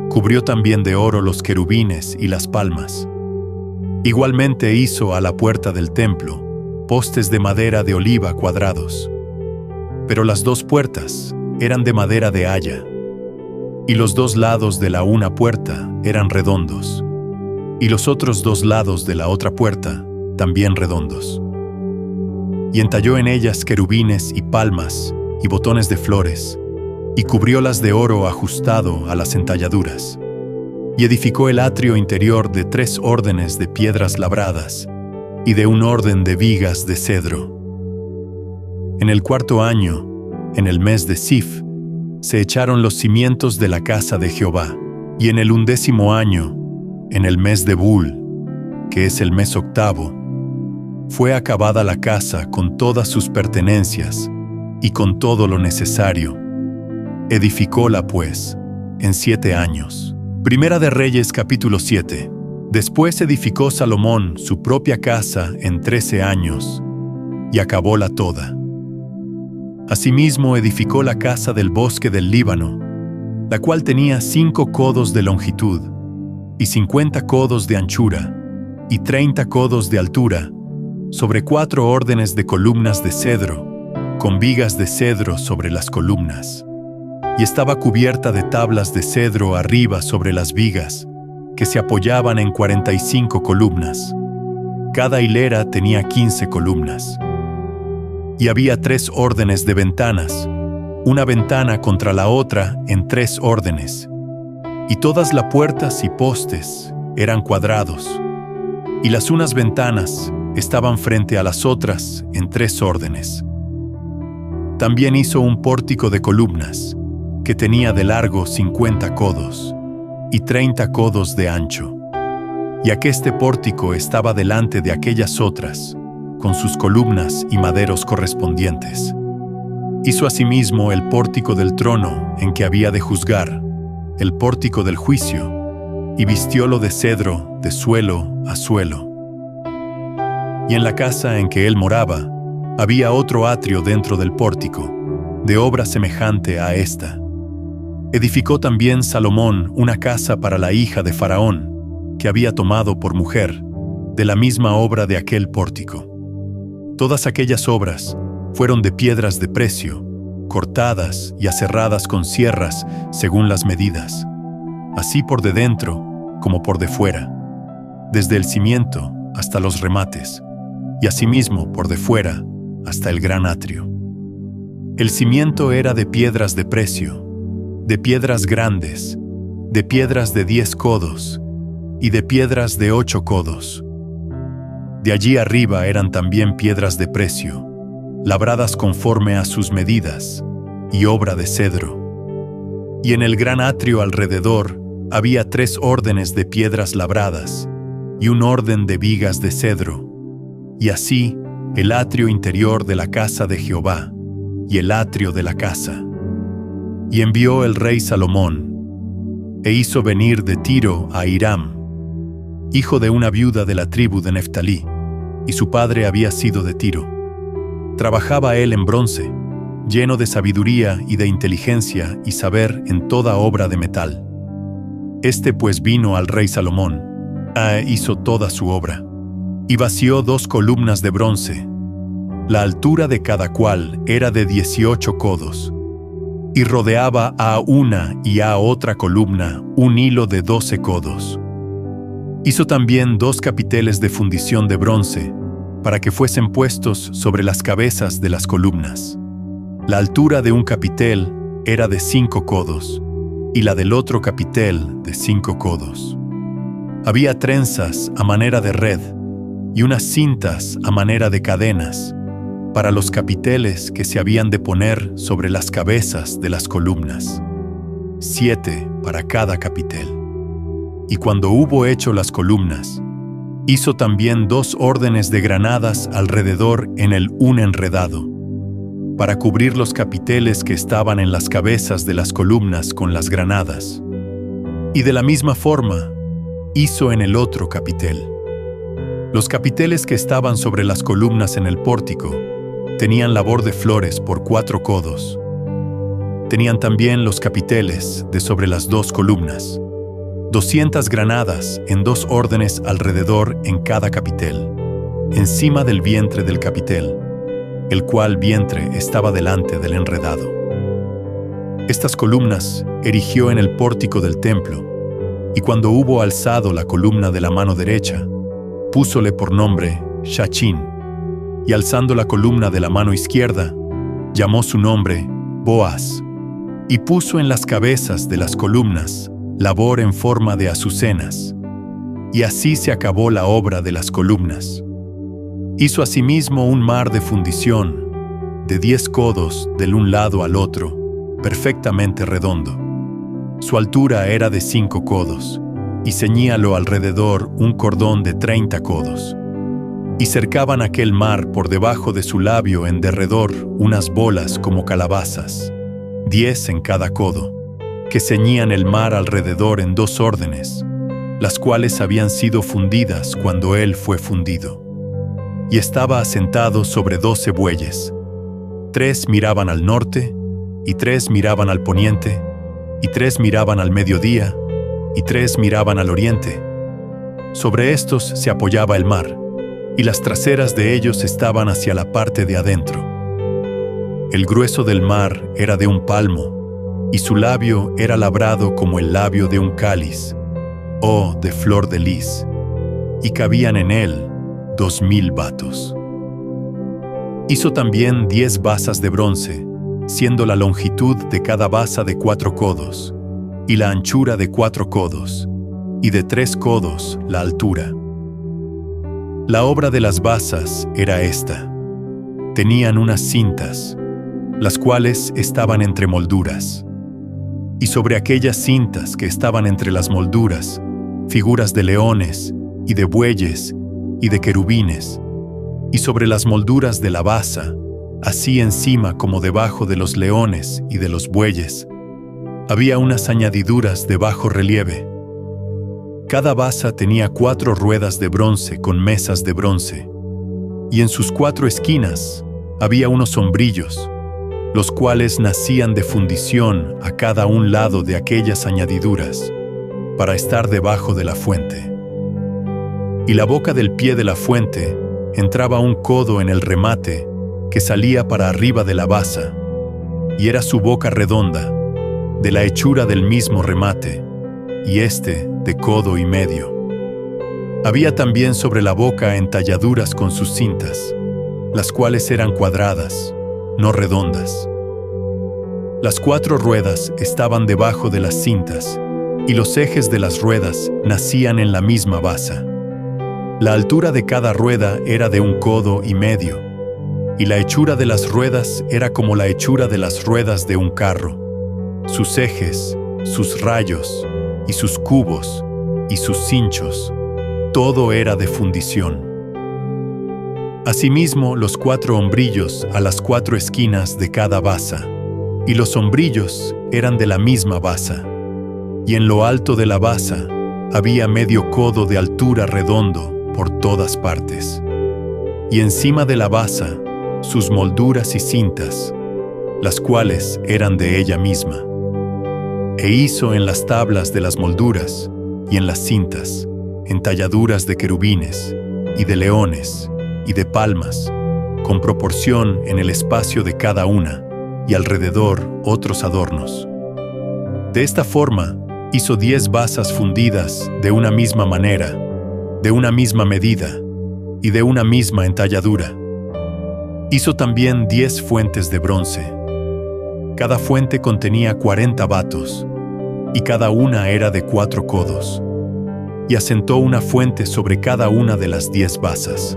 Speaker 1: Cubrió también de oro los querubines y las palmas. Igualmente hizo a la puerta del templo postes de madera de oliva cuadrados. Pero las 2 puertas eran de madera de haya, y los 2 lados de la una puerta eran redondos, y los otros 2 lados de la otra puerta también redondos. Y entalló en ellas querubines y palmas y botones de flores, y cubriólas de oro ajustado a las entalladuras. Y edificó el atrio interior de 3 órdenes de piedras labradas, y de un orden de vigas de cedro. En el 4º año, en el mes de Sif, se echaron los cimientos de la casa de Jehová, y en el 11º año, en el mes de Bul, que es el mes 8º, fue acabada la casa con todas sus pertenencias y con todo lo necesario. Edificóla pues en 7 años. Primera de Reyes capítulo 7. Después edificó Salomón su propia casa en 13 años, y acabóla toda. Asimismo edificó la casa del bosque del Líbano, la cual tenía 5 codos de longitud, y 50 codos de anchura, y 30 codos de altura, sobre 4 órdenes de columnas de cedro, con vigas de cedro sobre las columnas. Y estaba cubierta de tablas de cedro arriba sobre las vigas, que se apoyaban en 45 columnas. Cada hilera tenía 15 columnas. Y había 3 órdenes de ventanas, una ventana contra la otra en 3 órdenes, y todas las puertas y postes eran cuadrados, y las unas ventanas estaban frente a las otras en 3 órdenes. También hizo un pórtico de columnas, que tenía de largo 50 codos, y 30 codos de ancho. Y aqueste pórtico estaba delante de aquellas otras, con sus columnas y maderos correspondientes. Hizo asimismo el pórtico del trono en que había de juzgar, el pórtico del juicio, y vistiólo de cedro de suelo a suelo. Y en la casa en que él moraba, había otro atrio dentro del pórtico, de obra semejante a esta. Edificó también Salomón una casa para la hija de Faraón, que había tomado por mujer, de la misma obra de aquel pórtico. Todas aquellas obras fueron de piedras de precio, cortadas y aserradas con sierras según las medidas, así por de dentro como por de fuera, desde el cimiento hasta los remates, y asimismo por de fuera hasta el gran atrio. El cimiento era de piedras de precio, de piedras grandes, de piedras de 10 codos y de piedras de 8 codos. De allí arriba eran también piedras de precio, labradas conforme a sus medidas, y obra de cedro. Y en el gran atrio alrededor había 3 órdenes de piedras labradas, y un orden de vigas de cedro, y así el atrio interior de la casa de Jehová, y el atrio de la casa. Y envió el rey Salomón, e hizo venir de Tiro a Hiram, hijo de una viuda de la tribu de Neftalí, y su padre había sido de Tiro. Trabajaba él en bronce, lleno de sabiduría y de inteligencia y saber en toda obra de metal. Este pues vino al rey Salomón, hizo toda su obra, y vació 2 columnas de bronce. La altura de cada cual era de 18 codos, y rodeaba a una y a otra columna un hilo de 12 codos. Hizo también 2 capiteles de fundición de bronce, para que fuesen puestos sobre las cabezas de las columnas. La altura de un capitel era de 5 codos, y la del otro capitel de 5 codos. Había trenzas a manera de red, y unas cintas a manera de cadenas, para los capiteles que se habían de poner sobre las cabezas de las columnas, 7 para cada capitel. Y cuando hubo hecho las columnas, hizo también 2 órdenes de granadas alrededor en el un enredado, para cubrir los capiteles que estaban en las cabezas de las columnas con las granadas. Y de la misma forma, hizo en el otro capitel. Los capiteles que estaban sobre las columnas en el pórtico tenían labor de flores por 4 codos. Tenían también los capiteles de sobre las 2 columnas, 200 granadas en 2 órdenes alrededor en cada capitel, encima del vientre del capitel, el cual vientre estaba delante del enredado. Estas columnas erigió en el pórtico del templo, y cuando hubo alzado la columna de la mano derecha, púsole por nombre Shachín, y alzando la columna de la mano izquierda, llamó su nombre Boaz, y puso en las cabezas de las columnas labor en forma de azucenas, y así se acabó la obra de las columnas. Hizo asimismo un mar de fundición, de 10 codos del un lado al otro, perfectamente redondo. Su altura era de 5 codos, y ceñíalo alrededor un cordón de 30 codos. Y cercaban aquel mar por debajo de su labio en derredor unas bolas como calabazas, 10 en cada codo, que ceñían el mar alrededor en 2 órdenes, las cuales habían sido fundidas cuando él fue fundido. Y estaba asentado sobre 12 bueyes, 3 miraban al norte, y 3 miraban al poniente, y 3 miraban al mediodía, y 3 miraban al oriente. Sobre estos se apoyaba el mar, y las traseras de ellos estaban hacia la parte de adentro. El grueso del mar era de un palmo, y su labio era labrado como el labio de un cáliz, o de flor de lis, y cabían en él 2000 batos. Hizo también 10 basas de bronce, siendo la longitud de cada basa de 4 codos, y la anchura de 4 codos, y de 3 codos la altura. La obra de las basas era esta. Tenían unas cintas, las cuales estaban entre molduras, y sobre aquellas cintas que estaban entre las molduras, figuras de leones, y de bueyes, y de querubines, y sobre las molduras de la basa, así encima como debajo de los leones y de los bueyes, había unas añadiduras de bajo relieve. Cada basa tenía 4 ruedas de bronce con mesas de bronce, y en sus 4 esquinas había unos sombrillos, los cuales nacían de fundición a cada un lado de aquellas añadiduras, para estar debajo de la fuente. Y la boca del pie de la fuente entraba un codo en el remate que salía para arriba de la basa, y era su boca redonda, de la hechura del mismo remate, y de codo y medio. Había también sobre la boca entalladuras con sus cintas, las cuales eran cuadradas, no redondas. Las 4 ruedas estaban debajo de las cintas, y los ejes de las ruedas nacían en la misma basa. La altura de cada rueda era de 1 codo y medio, y la hechura de las ruedas era como la hechura de las ruedas de un carro. Sus ejes, sus rayos, y sus cubos, y sus cinchos, todo era de fundición. Asimismo, los 4 hombrillos a las 4 esquinas de cada basa, y los hombrillos eran de la misma basa, y en lo alto de la basa había medio codo de altura redondo por todas partes, y encima de la basa sus molduras y cintas, las cuales eran de ella misma. E hizo en las tablas de las molduras y en las cintas entalladuras de querubines y de leones y de palmas, con proporción en el espacio de cada una, y alrededor otros adornos. De esta forma hizo 10 basas fundidas de una misma manera, de una misma medida y de una misma entalladura. Hizo también 10 fuentes de bronce. Cada fuente contenía 40 batos, y cada una era de 4 codos, y asentó una fuente sobre cada una de las 10 basas.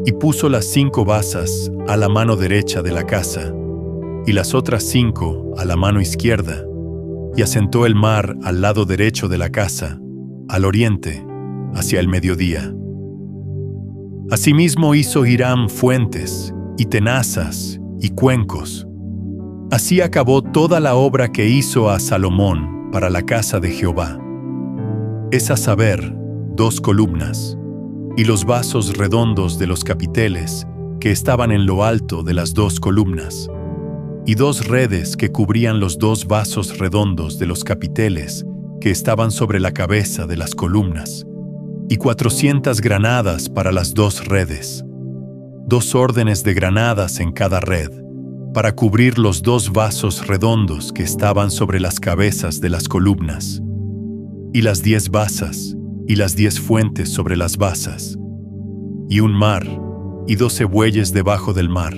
Speaker 1: Y puso las 5 basas a la mano derecha de la casa, y las otras 5 a la mano izquierda, y asentó el mar al lado derecho de la casa, al oriente, hacia el mediodía. Asimismo hizo Hiram fuentes, y tenazas, y cuencos. Así acabó toda la obra que hizo a Salomón para la casa de Jehová. Es a saber, 2 columnas, y los vasos redondos de los capiteles que estaban en lo alto de las 2 columnas, y 2 redes que cubrían los 2 vasos redondos de los capiteles que estaban sobre la cabeza de las columnas, y 400 granadas para las 2 redes, 2 órdenes de granadas en cada red, para cubrir los 2 vasos redondos que estaban sobre las cabezas de las columnas, y las 10 basas, y las 10 fuentes sobre las basas, y un mar, y 12 bueyes debajo del mar,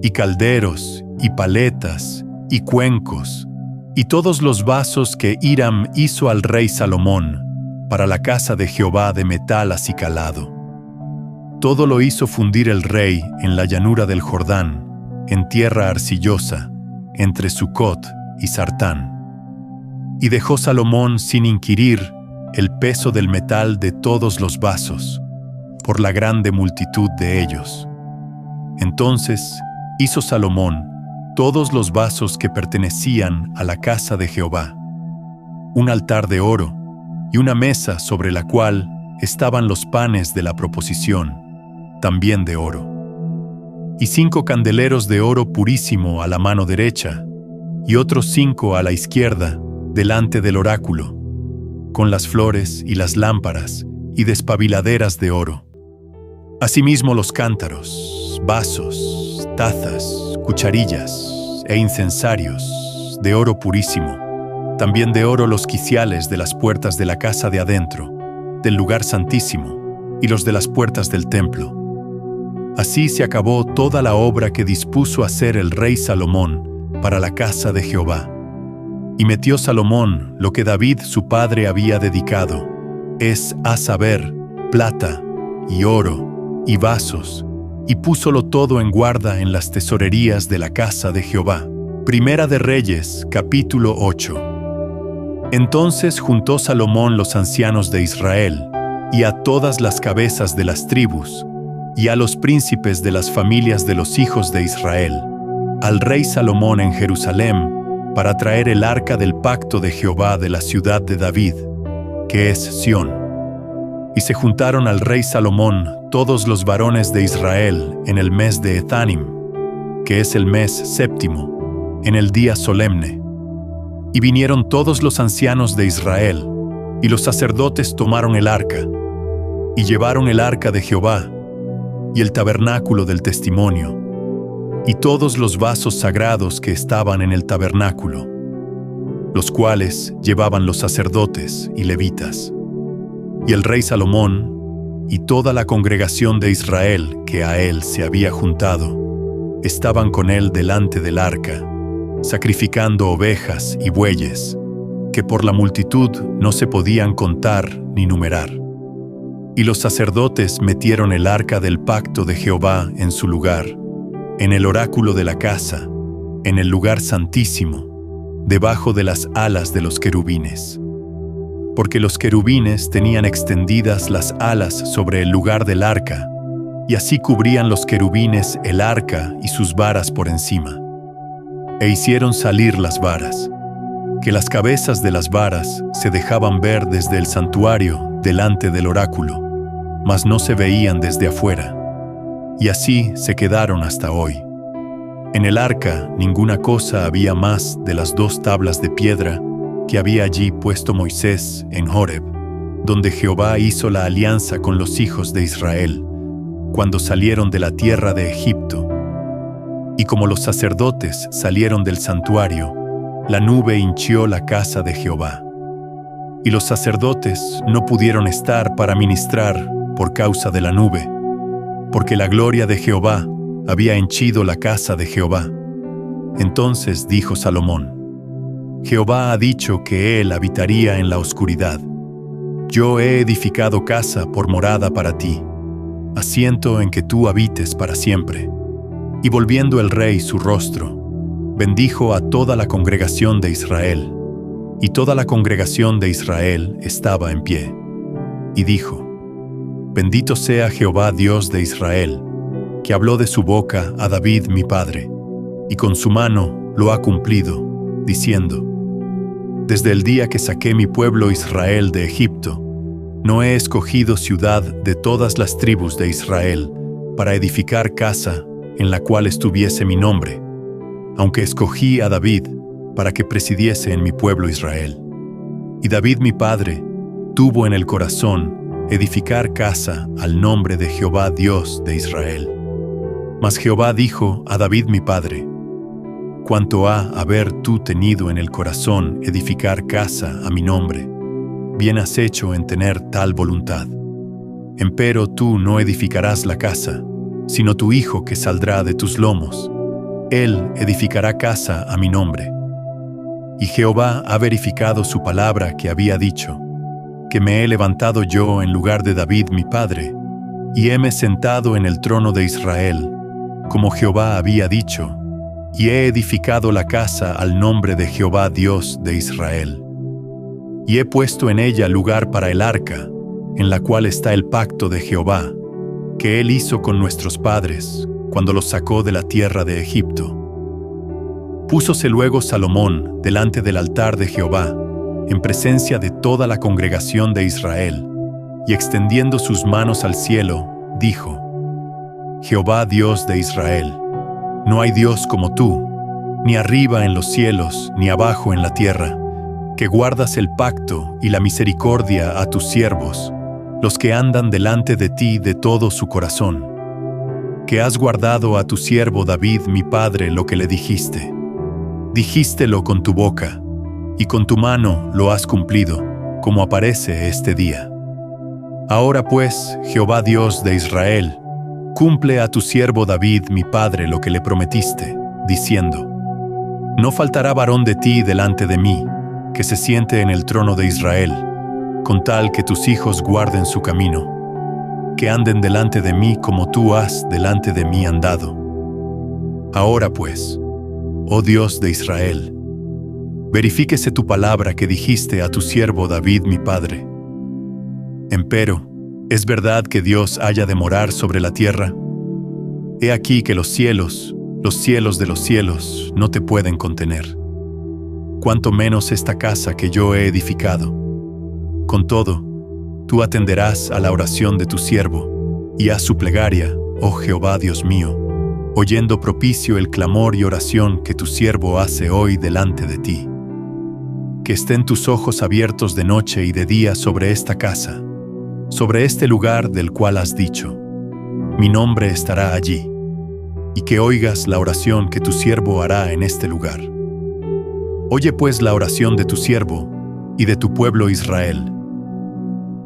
Speaker 1: y calderos, y paletas, y cuencos, y todos los vasos que Hiram hizo al rey Salomón para la casa de Jehová de metal acicalado. Todo lo hizo fundir el rey en la llanura del Jordán, en tierra arcillosa, entre Sucot y Sartán. Y dejó Salomón sin inquirir el peso del metal de todos los vasos, por la grande multitud de ellos. Entonces hizo Salomón todos los vasos que pertenecían a la casa de Jehová, un altar de oro y una mesa sobre la cual estaban los panes de la proposición, también de oro. y 5 candeleros de oro purísimo a la mano derecha, y otros 5 a la izquierda, delante del oráculo, con las flores y las lámparas y despabiladeras de oro. Asimismo los cántaros, vasos, tazas, cucharillas e incensarios de oro purísimo. También de oro los quiciales de las puertas de la casa de adentro, del lugar santísimo, y los de las puertas del templo. Así se acabó toda la obra que dispuso hacer el rey Salomón para la casa de Jehová. Y metió Salomón lo que David su padre había dedicado, es a saber, plata y oro y vasos, y púsolo todo en guarda en las tesorerías de la casa de Jehová. Primera de Reyes, capítulo 8. Entonces juntó Salomón los ancianos de Israel, y a todas las cabezas de las tribus, y a los príncipes de las familias de los hijos de Israel, al rey Salomón en Jerusalén, para traer el arca del pacto de Jehová de la ciudad de David, que es Sión. Y se juntaron al rey Salomón todos los varones de Israel en el mes de Ethanim, que es el mes séptimo, en el día solemne. Y vinieron todos los ancianos de Israel, y los sacerdotes tomaron el arca, y llevaron el arca de Jehová, y el tabernáculo del testimonio, y todos los vasos sagrados que estaban en el tabernáculo, los cuales llevaban los sacerdotes y levitas. Y el rey Salomón y toda la congregación de Israel que a él se había juntado, estaban con él delante del arca, sacrificando ovejas y bueyes, que por la multitud no se podían contar ni numerar. Y los sacerdotes metieron el arca del pacto de Jehová en su lugar, en el oráculo de la casa, en el lugar santísimo, debajo de las alas de los querubines. Porque los querubines tenían extendidas las alas sobre el lugar del arca, y así cubrían los querubines el arca y sus varas por encima. E hicieron salir las varas, que las cabezas de las varas se dejaban ver desde el santuario delante del oráculo, mas no se veían desde afuera, y así se quedaron hasta hoy. En el arca ninguna cosa había más de las 2 tablas de piedra que había allí puesto Moisés en Horeb, donde Jehová hizo la alianza con los hijos de Israel, cuando salieron de la tierra de Egipto. Y como los sacerdotes salieron del santuario, la nube hinchió la casa de Jehová. Y los sacerdotes no pudieron estar para ministrar por causa de la nube, porque la gloria de Jehová había henchido la casa de Jehová. Entonces dijo Salomón: Jehová ha dicho que él habitaría en la oscuridad. Yo he edificado casa por morada para ti, asiento en que tú habites para siempre. Y volviendo el rey su rostro, bendijo a toda la congregación de Israel, y toda la congregación de Israel estaba en pie. Y dijo: Bendito sea Jehová Dios de Israel, que habló de su boca a David mi padre, y con su mano lo ha cumplido, diciendo: Desde el día que saqué mi pueblo Israel de Egipto, no he escogido ciudad de todas las tribus de Israel para edificar casa en la cual estuviese mi nombre, aunque escogí a David para que presidiese en mi pueblo Israel. Y David mi padre tuvo en el corazón edificar casa al nombre de Jehová Dios de Israel. Mas Jehová dijo a David mi padre: Cuanto a haber tú tenido en el corazón edificar casa a mi nombre, bien has hecho en tener tal voluntad. Empero tú no edificarás la casa, sino tu hijo que saldrá de tus lomos. Él edificará casa a mi nombre. Y Jehová ha verificado su palabra que había dicho, que me he levantado yo en lugar de David mi padre, y heme sentado en el trono de Israel, como Jehová había dicho, y he edificado la casa al nombre de Jehová Dios de Israel. Y he puesto en ella lugar para el arca, en la cual está el pacto de Jehová, que él hizo con nuestros padres, cuando los sacó de la tierra de Egipto. Púsose luego Salomón delante del altar de Jehová, en presencia de toda la congregación de Israel, y extendiendo sus manos al cielo, dijo: Jehová Dios de Israel. No hay Dios como tú, ni arriba en los cielos, ni abajo en la tierra, que guardas el pacto y la misericordia a tus siervos, los que andan delante de ti de todo su corazón. Que has guardado a tu siervo David mi padre lo que le dijiste. Dijístelo con tu boca, y con tu mano lo has cumplido, como aparece este día. Ahora pues, Jehová Dios de Israel, cumple a tu siervo David mi padre lo que le prometiste, diciendo: No faltará varón de ti delante de mí, que se siente en el trono de Israel, con tal que tus hijos guarden su camino, que anden delante de mí como tú has delante de mí andado. Ahora pues, oh Dios de Israel, verifíquese tu palabra que dijiste a tu siervo David mi padre. Empero, ¿es verdad que Dios haya de morar sobre la tierra? He aquí que los cielos de los cielos, no te pueden contener. Cuanto menos esta casa que yo he edificado. Con todo, tú atenderás a la oración de tu siervo, y a su plegaria, oh Jehová Dios mío, oyendo propicio el clamor y oración que tu siervo hace hoy delante de ti. Que estén tus ojos abiertos de noche y de día sobre esta casa, sobre este lugar del cual has dicho: Mi nombre estará allí, y que oigas la oración que tu siervo hará en este lugar. Oye pues la oración de tu siervo y de tu pueblo Israel.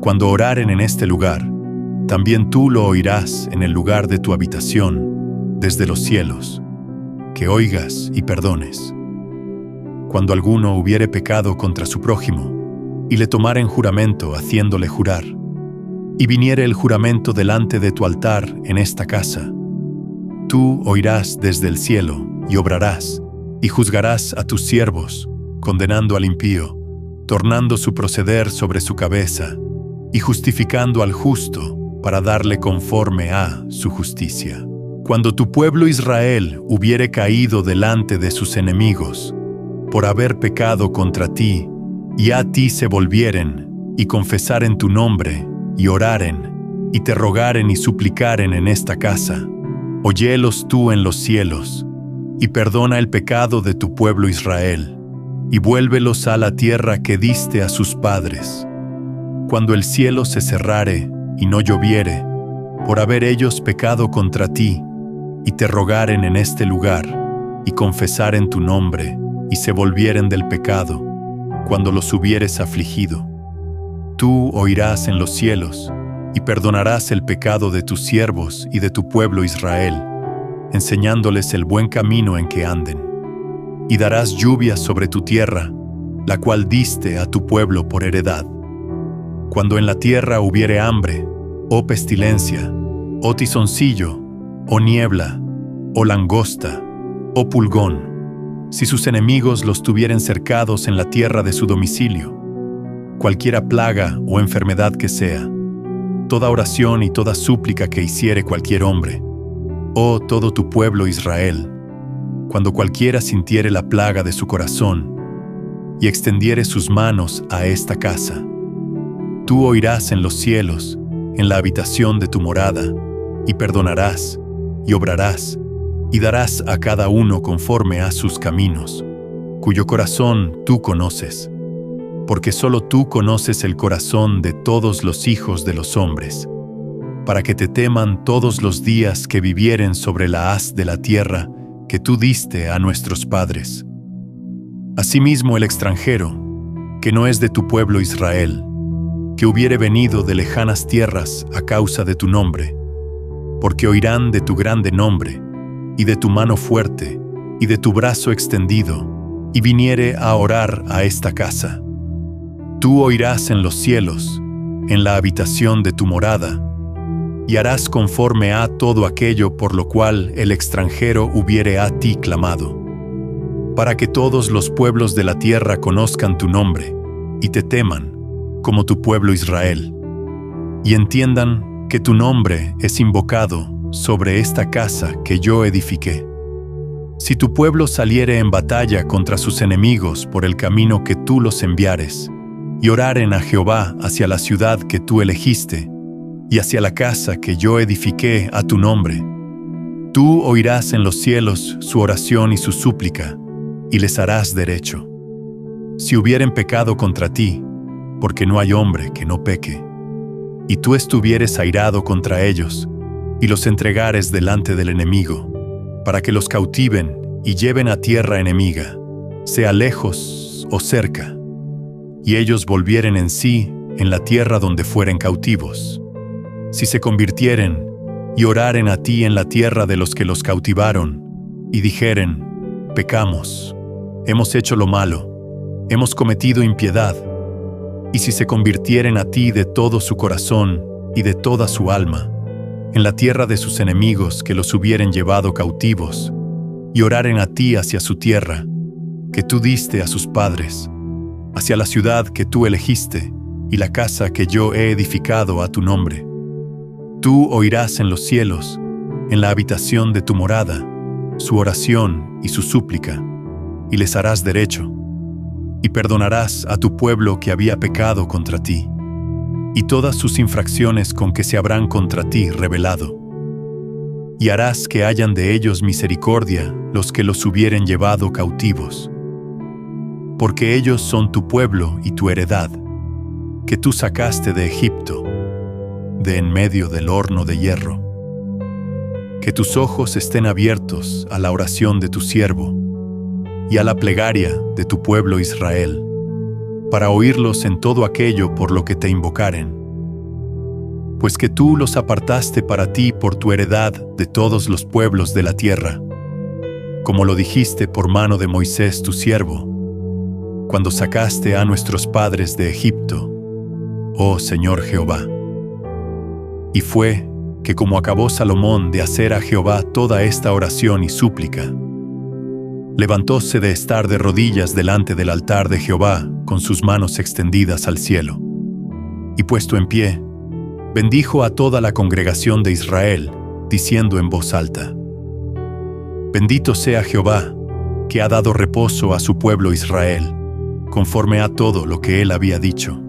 Speaker 1: Cuando oraren en este lugar, también tú lo oirás en el lugar de tu habitación, desde los cielos, que oigas y perdones. Cuando alguno hubiere pecado contra su prójimo, y le tomaren juramento haciéndole jurar, y viniere el juramento delante de tu altar en esta casa, tú oirás desde el cielo y obrarás, y juzgarás a tus siervos, condenando al impío, tornando su proceder sobre su cabeza, y justificando al justo, para darle conforme a su justicia. Cuando tu pueblo Israel hubiere caído delante de sus enemigos, por haber pecado contra ti, y a ti se volvieren, y confesaren tu nombre, y oraren, y te rogaren y suplicaren en esta casa, óyelos tú en los cielos, y perdona el pecado de tu pueblo Israel, y vuélvelos a la tierra que diste a sus padres. Cuando el cielo se cerrare y no lloviere, por haber ellos pecado contra ti, y te rogaren en este lugar, y confesaren tu nombre, y se volvieren del pecado, cuando los hubieres afligido, tú oirás en los cielos, y perdonarás el pecado de tus siervos y de tu pueblo Israel, enseñándoles el buen camino en que anden. Y darás lluvia sobre tu tierra, la cual diste a tu pueblo por heredad. Cuando en la tierra hubiere hambre, o pestilencia, o tizoncillo, o niebla, o langosta, o pulgón, si sus enemigos los tuvieren cercados en la tierra de su domicilio, cualquiera plaga o enfermedad que sea, toda oración y toda súplica que hiciere cualquier hombre, oh todo tu pueblo Israel, cuando cualquiera sintiere la plaga de su corazón y extendiere sus manos a esta casa, tú oirás en los cielos, en la habitación de tu morada, y perdonarás, y obrarás, y darás a cada uno conforme a sus caminos, cuyo corazón tú conoces, porque solo tú conoces el corazón de todos los hijos de los hombres, para que te teman todos los días que vivieren sobre la haz de la tierra que tú diste a nuestros padres. Asimismo el extranjero, que no es de tu pueblo Israel, que hubiere venido de lejanas tierras a causa de tu nombre, porque oirán de tu grande nombre, y de tu mano fuerte, y de tu brazo extendido, y viniere a orar a esta casa. Tú oirás en los cielos, en la habitación de tu morada, y harás conforme a todo aquello por lo cual el extranjero hubiere a ti clamado, para que todos los pueblos de la tierra conozcan tu nombre, y te teman, como tu pueblo Israel, y entiendan que tu nombre es invocado sobre esta casa que yo edifiqué. Si tu pueblo saliere en batalla contra sus enemigos por el camino que tú los enviares, y oraren a Jehová hacia la ciudad que tú elegiste, y hacia la casa que yo edifiqué a tu nombre, Tú oirás en los cielos su oración y su súplica, y les harás derecho. Si hubieren pecado contra ti, porque no hay hombre que no peque, y tú estuvieres airado contra ellos, y los entregares delante del enemigo, para que los cautiven y lleven a tierra enemiga, sea lejos o cerca, y ellos volvieren en sí en la tierra donde fueren cautivos. Si se convirtieren y oraren a ti en la tierra de los que los cautivaron, y dijeren: pecamos, hemos hecho lo malo, hemos cometido impiedad, y si se convirtieren a ti de todo su corazón y de toda su alma, en la tierra de sus enemigos que los hubieren llevado cautivos, y oraren a ti hacia su tierra, que tú diste a sus padres, hacia la ciudad que tú elegiste, y la casa que yo he edificado a tu nombre, tú oirás en los cielos, en la habitación de tu morada, su oración y su súplica, y les harás derecho, y perdonarás a tu pueblo que había pecado contra ti, y todas sus infracciones con que se habrán contra ti rebelado. Y harás que hayan de ellos misericordia los que los hubieren llevado cautivos, porque ellos son tu pueblo y tu heredad, que tú sacaste de Egipto, de en medio del horno de hierro. Que tus ojos estén abiertos a la oración de tu siervo y a la plegaria de tu pueblo Israel, para oírlos en todo aquello por lo que te invocaren. Pues que tú los apartaste para ti por tu heredad de todos los pueblos de la tierra, como lo dijiste por mano de Moisés tu siervo, cuando sacaste a nuestros padres de Egipto, oh Señor Jehová. Y fue que como acabó Salomón de hacer a Jehová toda esta oración y súplica, levantóse de estar de rodillas delante del altar de Jehová con sus manos extendidas al cielo, y puesto en pie, bendijo a toda la congregación de Israel, diciendo en voz alta: Bendito sea Jehová, que ha dado reposo a su pueblo Israel, conforme a todo lo que él había dicho.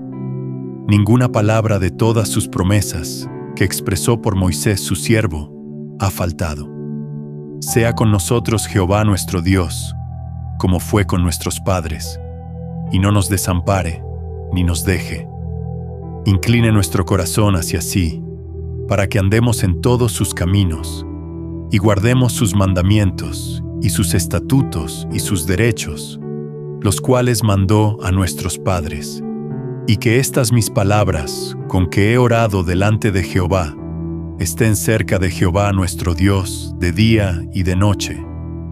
Speaker 1: Ninguna palabra de todas sus promesas que expresó por Moisés su siervo ha faltado. Sea con nosotros Jehová nuestro Dios, como fue con nuestros padres, y no nos desampare, ni nos deje. Incline nuestro corazón hacia sí, para que andemos en todos sus caminos, y guardemos sus mandamientos, y sus estatutos, y sus derechos, los cuales mandó a nuestros padres. Y que estas mis palabras, con que he orado delante de Jehová, estén cerca de Jehová nuestro Dios de día y de noche,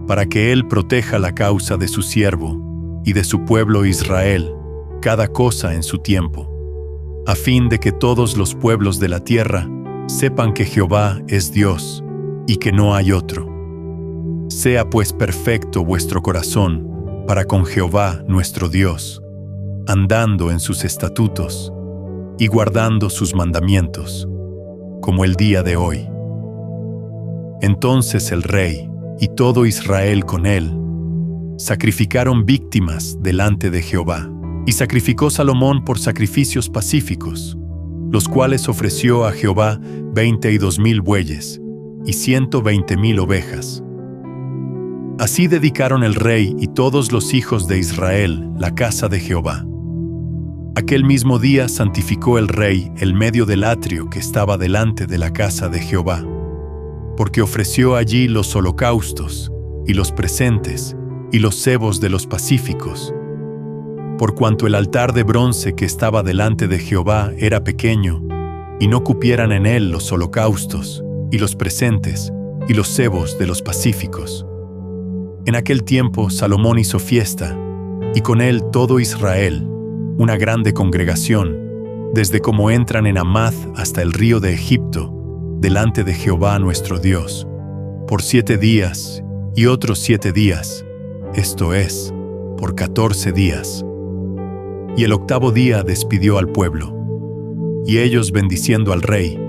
Speaker 1: para que Él proteja la causa de su siervo y de su pueblo Israel, cada cosa en su tiempo, a fin de que todos los pueblos de la tierra sepan que Jehová es Dios y que no hay otro. Sea pues perfecto vuestro corazón para con Jehová nuestro Dios, andando en sus estatutos y guardando sus mandamientos, como el día de hoy. Entonces el rey y todo Israel con él sacrificaron víctimas delante de Jehová, y sacrificó Salomón por sacrificios pacíficos, los cuales ofreció a Jehová 22,000 bueyes y 120,000 ovejas. Así dedicaron el rey y todos los hijos de Israel la casa de Jehová. Aquel mismo día santificó el rey el medio del atrio que estaba delante de la casa de Jehová, porque ofreció allí los holocaustos, y los presentes, y los cebos de los pacíficos. Por cuanto el altar de bronce que estaba delante de Jehová era pequeño, y no cupieran en él los holocaustos, y los presentes, y los cebos de los pacíficos. En aquel tiempo Salomón hizo fiesta, y con él todo Israel, una grande congregación, desde como entran en Hamath hasta el río de Egipto, delante de Jehová nuestro Dios, por 7 días y otros 7 días, esto es, por 14 días. Y el 8º día despidió al pueblo. Y ellos, bendiciendo al rey,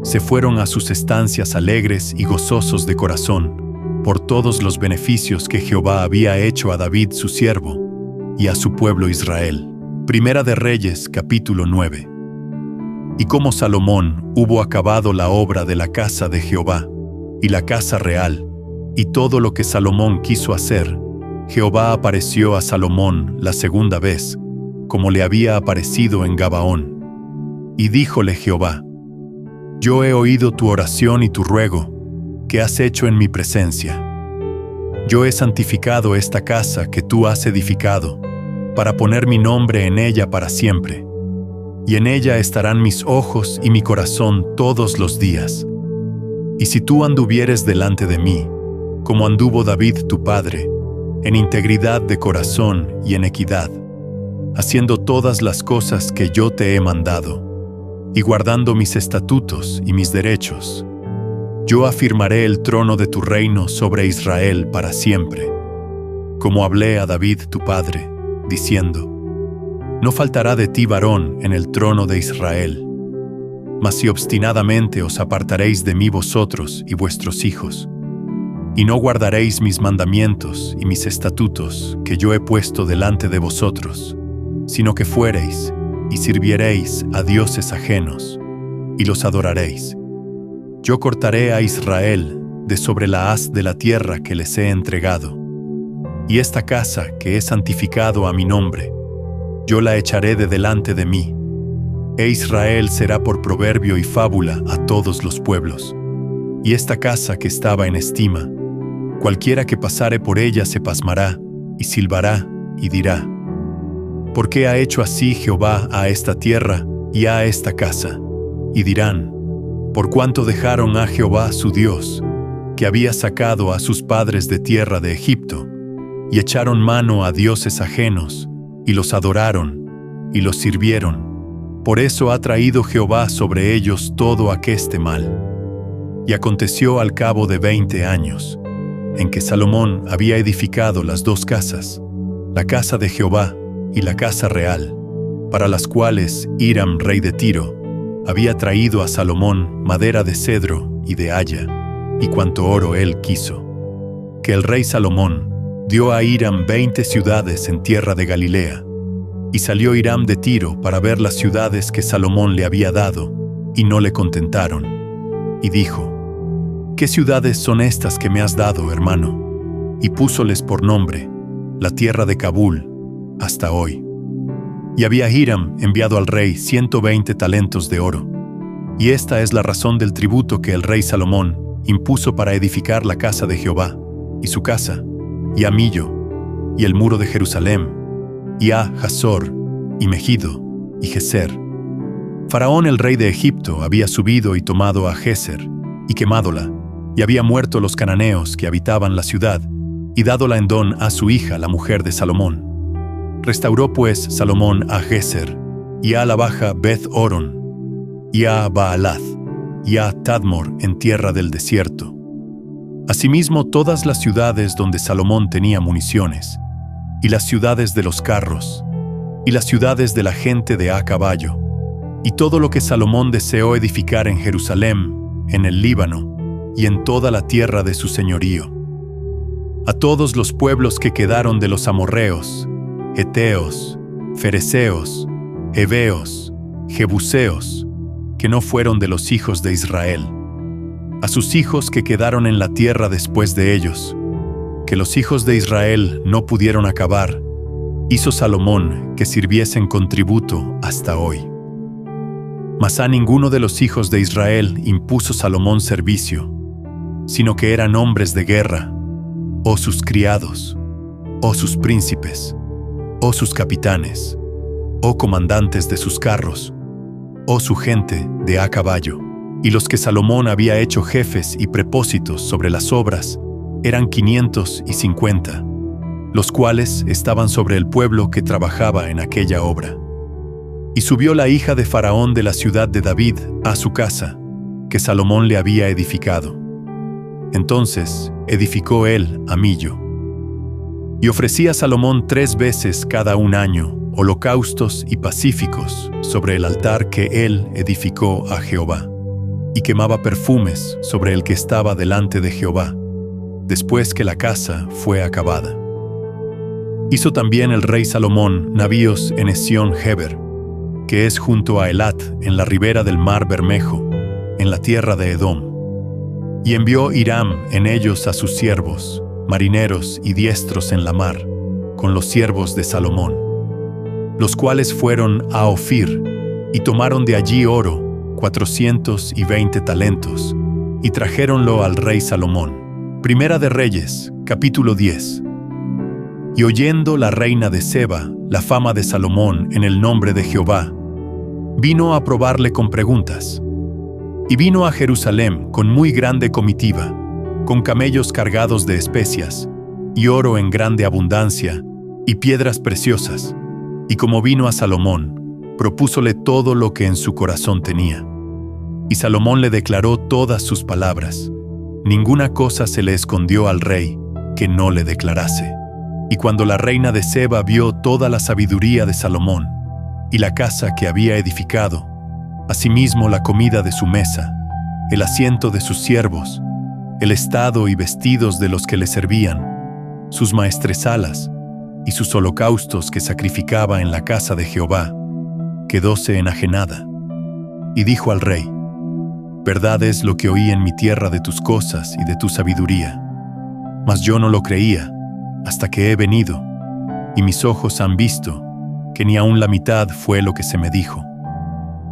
Speaker 1: se fueron a sus estancias alegres y gozosos de corazón, por todos los beneficios que Jehová había hecho a David su siervo, y a su pueblo Israel. Primera de Reyes, capítulo 9. Y como Salomón hubo acabado la obra de la casa de Jehová, y la casa real, y todo lo que Salomón quiso hacer, Jehová apareció a Salomón la segunda vez, como le había aparecido en Gabaón. Y díjole Jehová: Yo he oído tu oración y tu ruego, que has hecho en mi presencia. Yo he santificado esta casa que tú has edificado, para poner mi nombre en ella para siempre. Y en ella estarán mis ojos y mi corazón todos los días. Y si tú anduvieres delante de mí, como anduvo David tu padre, en integridad de corazón y en equidad, haciendo todas las cosas que yo te he mandado, y guardando mis estatutos y mis derechos, yo afirmaré el trono de tu reino sobre Israel para siempre, como hablé a David tu padre, diciendo: No faltará de ti varón en el trono de Israel. Mas si obstinadamente os apartaréis de mí vosotros y vuestros hijos, y no guardaréis mis mandamientos y mis estatutos que yo he puesto delante de vosotros, sino que fuereis y sirviereis a dioses ajenos, y los adoraréis, yo cortaré a Israel de sobre la haz de la tierra que les he entregado, y esta casa que he santificado a mi nombre, yo la echaré de delante de mí, e Israel será por proverbio y fábula a todos los pueblos. Y esta casa que estaba en estima, cualquiera que pasare por ella se pasmará, y silbará, y dirá: ¿Por qué ha hecho así Jehová a esta tierra y a esta casa? Y dirán: por cuanto dejaron a Jehová su Dios, que había sacado a sus padres de tierra de Egipto, y echaron mano a dioses ajenos, y los adoraron, y los sirvieron. Por eso ha traído Jehová sobre ellos todo aqueste mal. Y aconteció al cabo de 20 años, en que Salomón había edificado las dos casas, la casa de Jehová y la casa real, para las cuales Hiram, rey de Tiro, había traído a Salomón madera de cedro y de haya, y cuanto oro él quiso. Que el rey Salomón dio a Hiram 20 ciudades en tierra de Galilea, y salió Hiram de Tiro para ver las ciudades que Salomón le había dado, y no le contentaron. Y dijo: ¿Qué ciudades son estas que me has dado, hermano? Y púsoles por nombre, la tierra de Cabul, hasta hoy. Y había Hiram enviado al rey 120 talentos de oro. Y esta es la razón del tributo que el rey Salomón impuso para edificar la casa de Jehová, y su casa, y a Millo, y el muro de Jerusalén, y a Hazor, y Megido, y Geser. Faraón el rey de Egipto había subido y tomado a Geser, y quemádóla, y había muerto los cananeos que habitaban la ciudad, y dádola en don a su hija, la mujer de Salomón. Restauró pues Salomón a Geser, y a la baja Beth-Horon, y a Baalath, y a Tadmor en tierra del desierto. Asimismo todas las ciudades donde Salomón tenía municiones, y las ciudades de los carros, y las ciudades de la gente de a caballo, y todo lo que Salomón deseó edificar en Jerusalén, en el Líbano, y en toda la tierra de su señorío. A todos los pueblos que quedaron de los amorreos, heteos, fereceos, heveos, jebuseos, que no fueron de los hijos de Israel, a sus hijos que quedaron en la tierra después de ellos, que los hijos de Israel no pudieron acabar, hizo Salomón que sirviesen con tributo hasta hoy. Mas a ninguno de los hijos de Israel impuso Salomón servicio, sino que eran hombres de guerra, o sus criados, o sus príncipes, o sus capitanes, o comandantes de sus carros, o su gente de a caballo. Y los que Salomón había hecho jefes y prepósitos sobre las obras eran 550, los cuales estaban sobre el pueblo que trabajaba en aquella obra. Y subió la hija de Faraón de la ciudad de David a su casa, que Salomón le había edificado. Entonces edificó él a Millo. Y ofrecía Salomón 3 veces cada un año holocaustos y pacíficos sobre el altar que él edificó a Jehová, y quemaba perfumes sobre el que estaba delante de Jehová, después que la casa fue acabada. Hizo también el rey Salomón navíos en Esión-Geber, que es junto a Elat, en la ribera del mar Bermejo, en la tierra de Edom. Y envió Hiram en ellos a sus siervos, marineros y diestros en la mar, con los siervos de Salomón, los cuales fueron a Ofir, y tomaron de allí oro, 420 talentos, y trajéronlo al rey Salomón. Primera de Reyes, capítulo 10. Y oyendo la reina de Seba la fama de Salomón en el nombre de Jehová, vino a probarle con preguntas. Y vino a Jerusalén con muy grande comitiva, con camellos cargados de especias, y oro en grande abundancia, y piedras preciosas. Y como vino a Salomón, propúsole todo lo que en su corazón tenía. Y Salomón le declaró todas sus palabras. Ninguna cosa se le escondió al rey que no le declarase. Y cuando la reina de Seba vio toda la sabiduría de Salomón, y la casa que había edificado, asimismo la comida de su mesa, el asiento de sus siervos, el estado y vestidos de los que le servían, sus maestresalas y sus holocaustos que sacrificaba en la casa de Jehová, quedóse enajenada. Y dijo al rey: verdad es lo que oí en mi tierra de tus cosas y de tu sabiduría, mas yo no lo creía hasta que he venido, y mis ojos han visto que ni aun la mitad fue lo que se me dijo.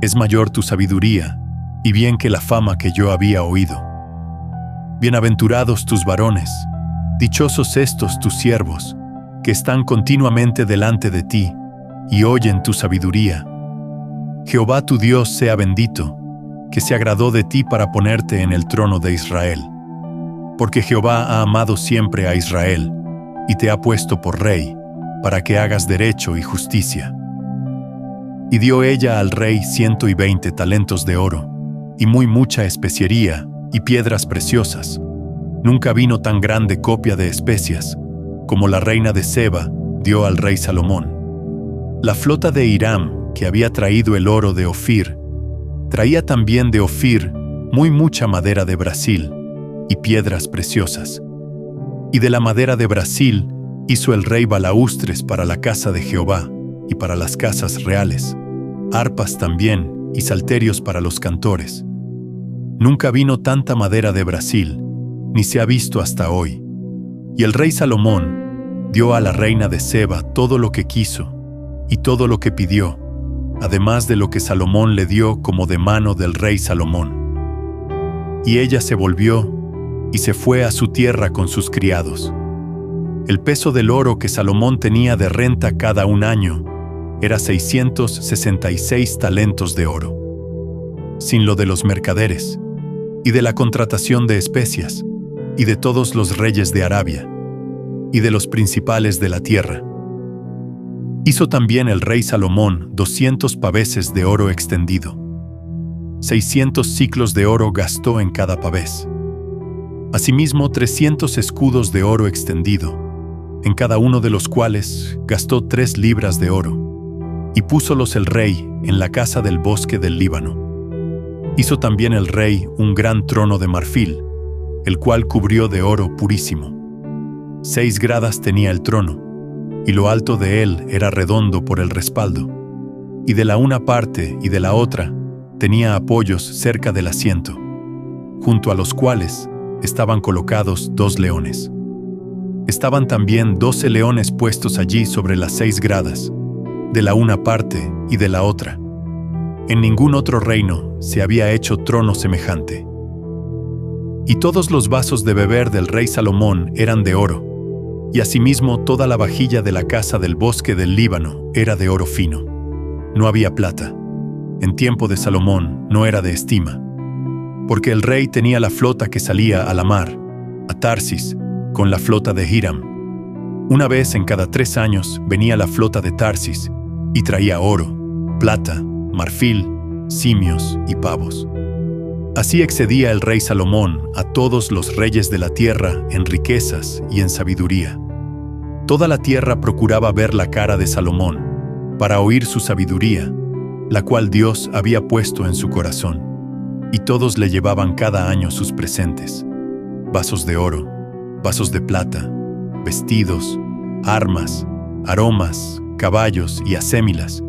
Speaker 1: Es mayor tu sabiduría, y bien que la fama que yo había oído. Bienaventurados tus varones, dichosos estos tus siervos, que están continuamente delante de ti, y oyen tu sabiduría. Jehová tu Dios sea bendito, que se agradó de ti para ponerte en el trono de Israel. Porque Jehová ha amado siempre a Israel, y te ha puesto por rey, para que hagas derecho y justicia. Y dio ella al rey 120 talentos de oro, y muy mucha especiería y piedras preciosas. Nunca vino tan grande copia de especias, como la reina de Seba dio al rey Salomón. La flota de Hiram, que había traído el oro de Ofir, traía también de Ofir muy mucha madera de Brasil y piedras preciosas. Y de la madera de Brasil hizo el rey balaústres para la casa de Jehová y para las casas reales, arpas también y salterios para los cantores. Nunca vino tanta madera de Brasil, ni se ha visto hasta hoy. Y el rey Salomón dio a la reina de Seba todo lo que quiso y todo lo que pidió, además de lo que Salomón le dio como de mano del rey Salomón. Y ella se volvió y se fue a su tierra con sus criados. El peso del oro que Salomón tenía de renta cada un año era 666 talentos de oro, sin lo de los mercaderes, y de la contratación de especias, y de todos los reyes de Arabia, y de los principales de la tierra. Hizo también el rey Salomón 200 paveses de oro extendido. 600 siclos de oro gastó en cada pavés. Asimismo 300 escudos de oro extendido, en cada uno de los cuales gastó 3 libras de oro, y púsolos el rey en la casa del bosque del Líbano. Hizo también el rey un gran trono de marfil, el cual cubrió de oro purísimo. 6 gradas tenía el trono, y lo alto de él era redondo por el respaldo, y de la una parte y de la otra tenía apoyos cerca del asiento, junto a los cuales estaban colocados 2 leones. Estaban también 12 leones puestos allí sobre las 6 gradas, de la una parte y de la otra. En ningún otro reino se había hecho trono semejante. Y todos los vasos de beber del rey Salomón eran de oro, y asimismo toda la vajilla de la casa del bosque del Líbano era de oro fino. No había plata. En tiempo de Salomón no era de estima, porque el rey tenía la flota que salía a la mar, a Tarsis, con la flota de Hiram. Una vez en cada 3 años venía la flota de Tarsis, y traía oro, plata, marfil, simios y pavos. Así excedía el rey Salomón a todos los reyes de la tierra en riquezas y en sabiduría. Toda la tierra procuraba ver la cara de Salomón, para oír su sabiduría, la cual Dios había puesto en su corazón, y todos le llevaban cada año sus presentes: vasos de oro, vasos de plata, vestidos, armas, aromas, caballos y acémilas.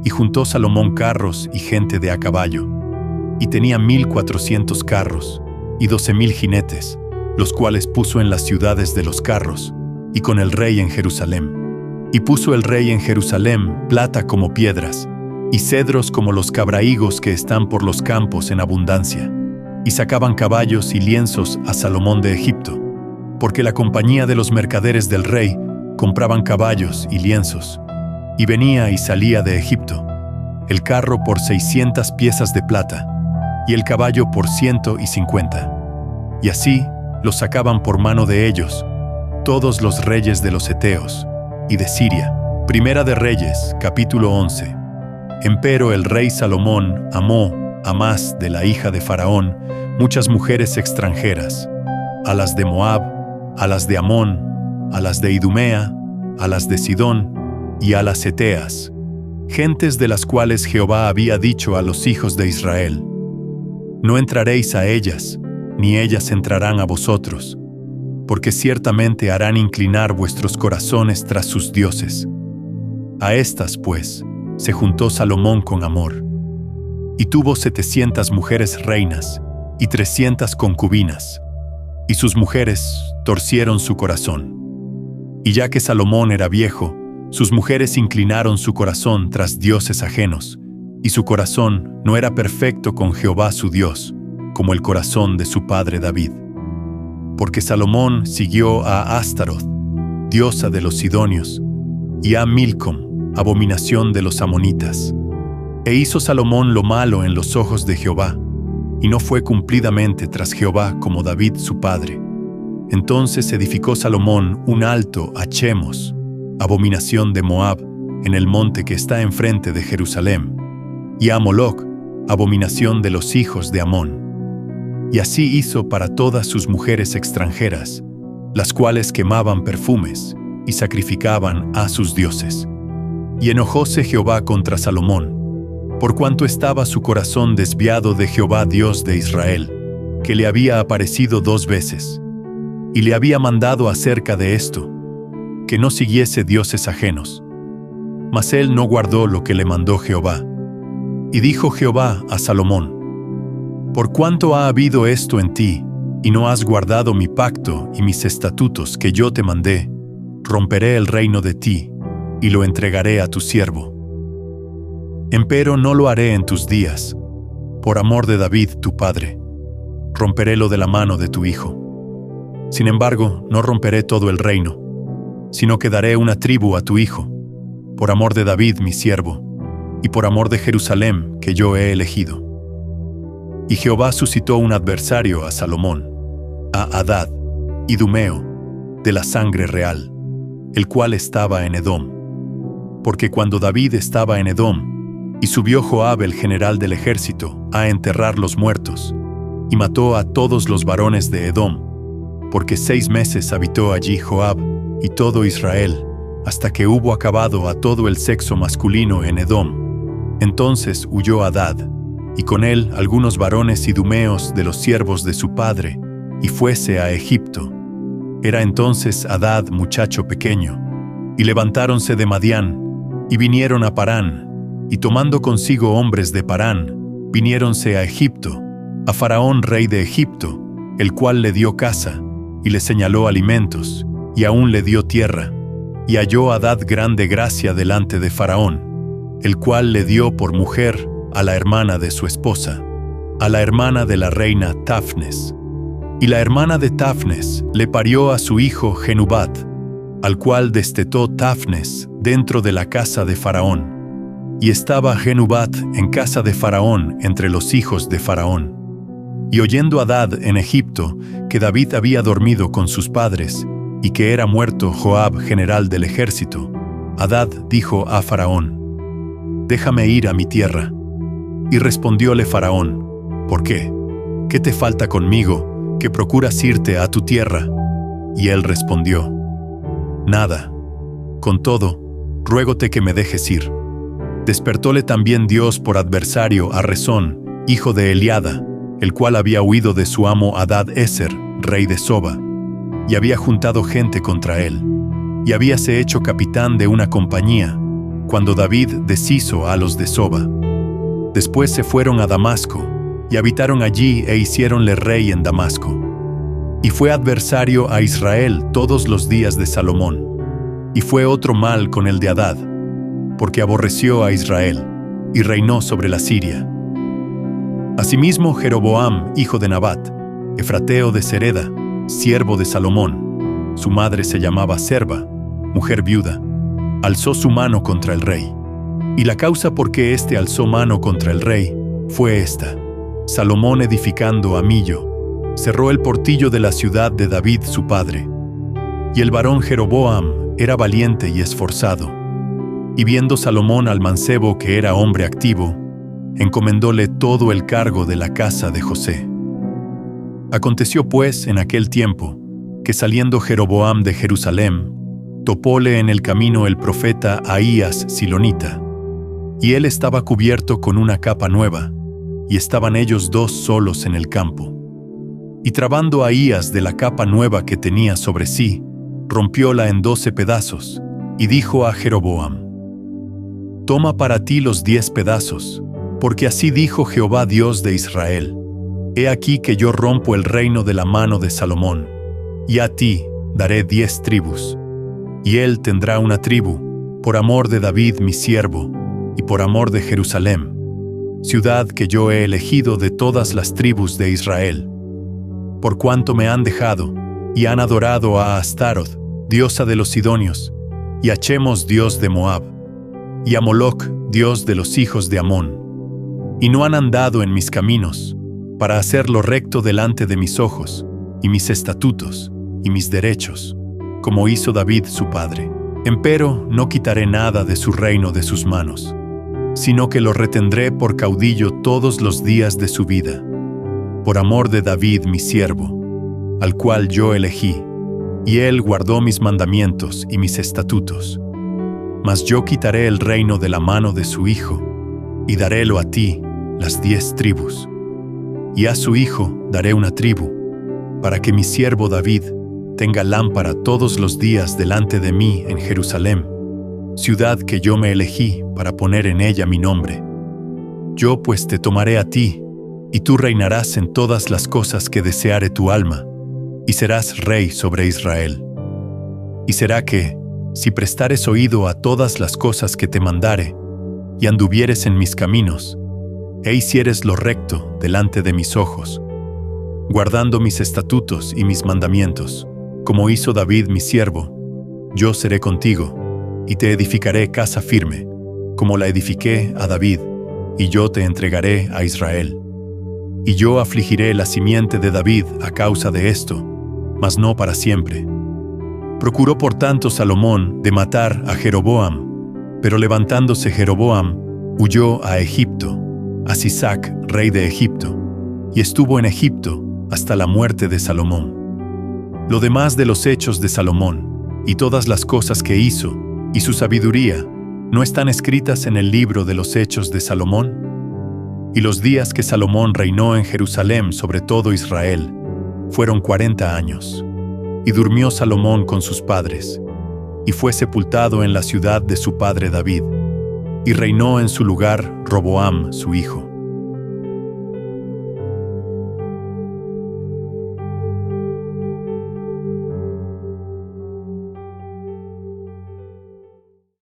Speaker 1: Y juntó Salomón carros y gente de a caballo, y tenía 1400 carros, y 12,000 jinetes, los cuales puso en las ciudades de los carros, y con el rey en Jerusalén. Y puso el rey en Jerusalén plata como piedras, y cedros como los cabrahigos que están por los campos en abundancia. Y sacaban caballos y lienzos a Salomón de Egipto, porque la compañía de los mercaderes del rey compraban caballos y lienzos. Y venía y salía de Egipto, el carro por 600 piezas de plata, y el caballo por 150. Y así los sacaban por mano de ellos, todos los reyes de los heteos y de Siria. Primera de Reyes, capítulo 11. Empero el rey Salomón amó a más de la hija de Faraón muchas mujeres extranjeras, a las de Moab, a las de Amón, a las de Idumea, a las de Sidón y a las heteas, gentes de las cuales Jehová había dicho a los hijos de Israel: no entraréis a ellas, ni ellas entrarán a vosotros, porque ciertamente harán inclinar vuestros corazones tras sus dioses. A estas, pues, se juntó Salomón con amor, y tuvo 700 mujeres reinas y 300 concubinas, y sus mujeres torcieron su corazón. Y ya que Salomón era viejo, sus mujeres inclinaron su corazón tras dioses ajenos, y su corazón no era perfecto con Jehová su Dios, como el corazón de su padre David. Porque Salomón siguió a Astaroth, diosa de los sidonios, y a Milcom, abominación de los amonitas. E hizo Salomón lo malo en los ojos de Jehová, y no fue cumplidamente tras Jehová como David su padre. Entonces edificó Salomón un alto a Chemos, abominación de Moab, en el monte que está enfrente de Jerusalén, y a Moloc, abominación de los hijos de Amón. Y así hizo para todas sus mujeres extranjeras, las cuales quemaban perfumes y sacrificaban a sus dioses. Y enojóse Jehová contra Salomón, por cuanto estaba su corazón desviado de Jehová Dios de Israel, que le había aparecido 2 veces, y le había mandado acerca de esto, que no siguiese dioses ajenos. Mas él no guardó lo que le mandó Jehová. Y dijo Jehová a Salomón: por cuanto ha habido esto en ti, y no has guardado mi pacto y mis estatutos que yo te mandé, romperé el reino de ti, y lo entregaré a tu siervo. Empero no lo haré en tus días, por amor de David tu padre. Romperélo de la mano de tu hijo. Sin embargo, no romperé todo el reino, sino que daré una tribu a tu hijo, por amor de David mi siervo, y por amor de Jerusalén que yo he elegido. Y Jehová suscitó un adversario a Salomón, a Hadad, idumeo, de la sangre real, el cual estaba en Edom. Porque cuando David estaba en Edom, y subió Joab el general del ejército a enterrar los muertos, y mató a todos los varones de Edom, porque 6 meses habitó allí Joab y todo Israel, hasta que hubo acabado a todo el sexo masculino en Edom. Entonces huyó Hadad, y con él algunos varones idumeos de los siervos de su padre, y fuese a Egipto. Era entonces Hadad muchacho pequeño, y levantáronse de Madián, y vinieron a Parán, y tomando consigo hombres de Parán, viniéronse a Egipto, a Faraón rey de Egipto, el cual le dio casa, y le señaló alimentos, y aún le dio tierra, y halló Hadad grande gracia delante de Faraón, el cual le dio por mujer a la hermana de su esposa, a la hermana de la reina Tafnes. Y la hermana de Tafnes le parió a su hijo Genubat, al cual destetó Tafnes dentro de la casa de Faraón. Y estaba Genubat en casa de Faraón entre los hijos de Faraón. Y oyendo Hadad en Egipto que David había dormido con sus padres, y que era muerto Joab general del ejército, Hadad dijo a Faraón: déjame ir a mi tierra. Y respondióle Faraón: ¿por qué? ¿Qué te falta conmigo, que procuras irte a tu tierra? Y él respondió: nada. Con todo, ruégote que me dejes ir. Despertóle también Dios por adversario a Rezón, hijo de Eliada, el cual había huido de su amo Hadad-Ezer, rey de Soba, y había juntado gente contra él, y habíase hecho capitán de una compañía, cuando David deshizo a los de Soba. Después se fueron a Damasco, y habitaron allí e hiciéronle rey en Damasco. Y fue adversario a Israel todos los días de Salomón, y fue otro mal con el de Hadad, porque aborreció a Israel, y reinó sobre la Siria. Asimismo Jeroboam, hijo de Nabat, efrateo de Sereda, siervo de Salomón, su madre se llamaba Serva, mujer viuda, alzó su mano contra el rey. Y la causa por qué éste alzó mano contra el rey fue esta: Salomón, edificando a Millo, cerró el portillo de la ciudad de David su padre. Y el varón Jeroboam era valiente y esforzado. Y viendo Salomón al mancebo que era hombre activo, encomendóle todo el cargo de la casa de José. Aconteció pues en aquel tiempo que saliendo Jeroboam de Jerusalén, topóle en el camino el profeta Ahías silonita, y él estaba cubierto con una capa nueva, y estaban ellos dos solos en el campo. Y trabando Ahías de la capa nueva que tenía sobre sí, rompióla en 12 pedazos, y dijo a Jeroboam: Toma para ti los 10 pedazos, porque así dijo Jehová Dios de Israel: He aquí que yo rompo el reino de la mano de Salomón, y a ti daré 10 tribus. Y él tendrá una tribu, por amor de David mi siervo, y por amor de Jerusalén, ciudad que yo he elegido de todas las tribus de Israel. Por cuanto me han dejado, y han adorado a Astaroth, diosa de los sidonios, y a Chemos, dios de Moab, y a Moloc, dios de los hijos de Amón, y no han andado en mis caminos, para hacer lo recto delante de mis ojos, y mis estatutos, y mis derechos, como hizo David su padre. Empero no quitaré nada de su reino de sus manos, sino que lo retendré por caudillo todos los días de su vida, por amor de David mi siervo, al cual yo elegí, y él guardó mis mandamientos y mis estatutos. Mas yo quitaré el reino de la mano de su hijo, y darélo a ti, las 10 tribus. Y a su hijo daré una tribu, para que mi siervo David tenga lámpara todos los días delante de mí en Jerusalén, ciudad que yo me elegí para poner en ella mi nombre. Yo pues te tomaré a ti, y tú reinarás en todas las cosas que deseare tu alma, y serás rey sobre Israel. Y será que, si prestares oído a todas las cosas que te mandare, y anduvieres en mis caminos, e hicieres lo recto delante de mis ojos, guardando mis estatutos y mis mandamientos, como hizo David mi siervo, yo seré contigo, y te edificaré casa firme, como la edifiqué a David, y yo te entregaré a Israel. Y yo afligiré la simiente de David a causa de esto, mas no para siempre. Procuró por tanto Salomón de matar a Jeroboam, pero levantándose Jeroboam, huyó a Egipto, a Sisac, rey de Egipto, y estuvo en Egipto hasta la muerte de Salomón. Lo demás de los hechos de Salomón, y todas las cosas que hizo, y su sabiduría, ¿no están escritas en el libro de los hechos de Salomón? Y los días que Salomón reinó en Jerusalén sobre todo Israel, fueron 40 años. Y durmió Salomón con sus padres, y fue sepultado en la ciudad de su padre David, y reinó en su lugar Roboam su hijo.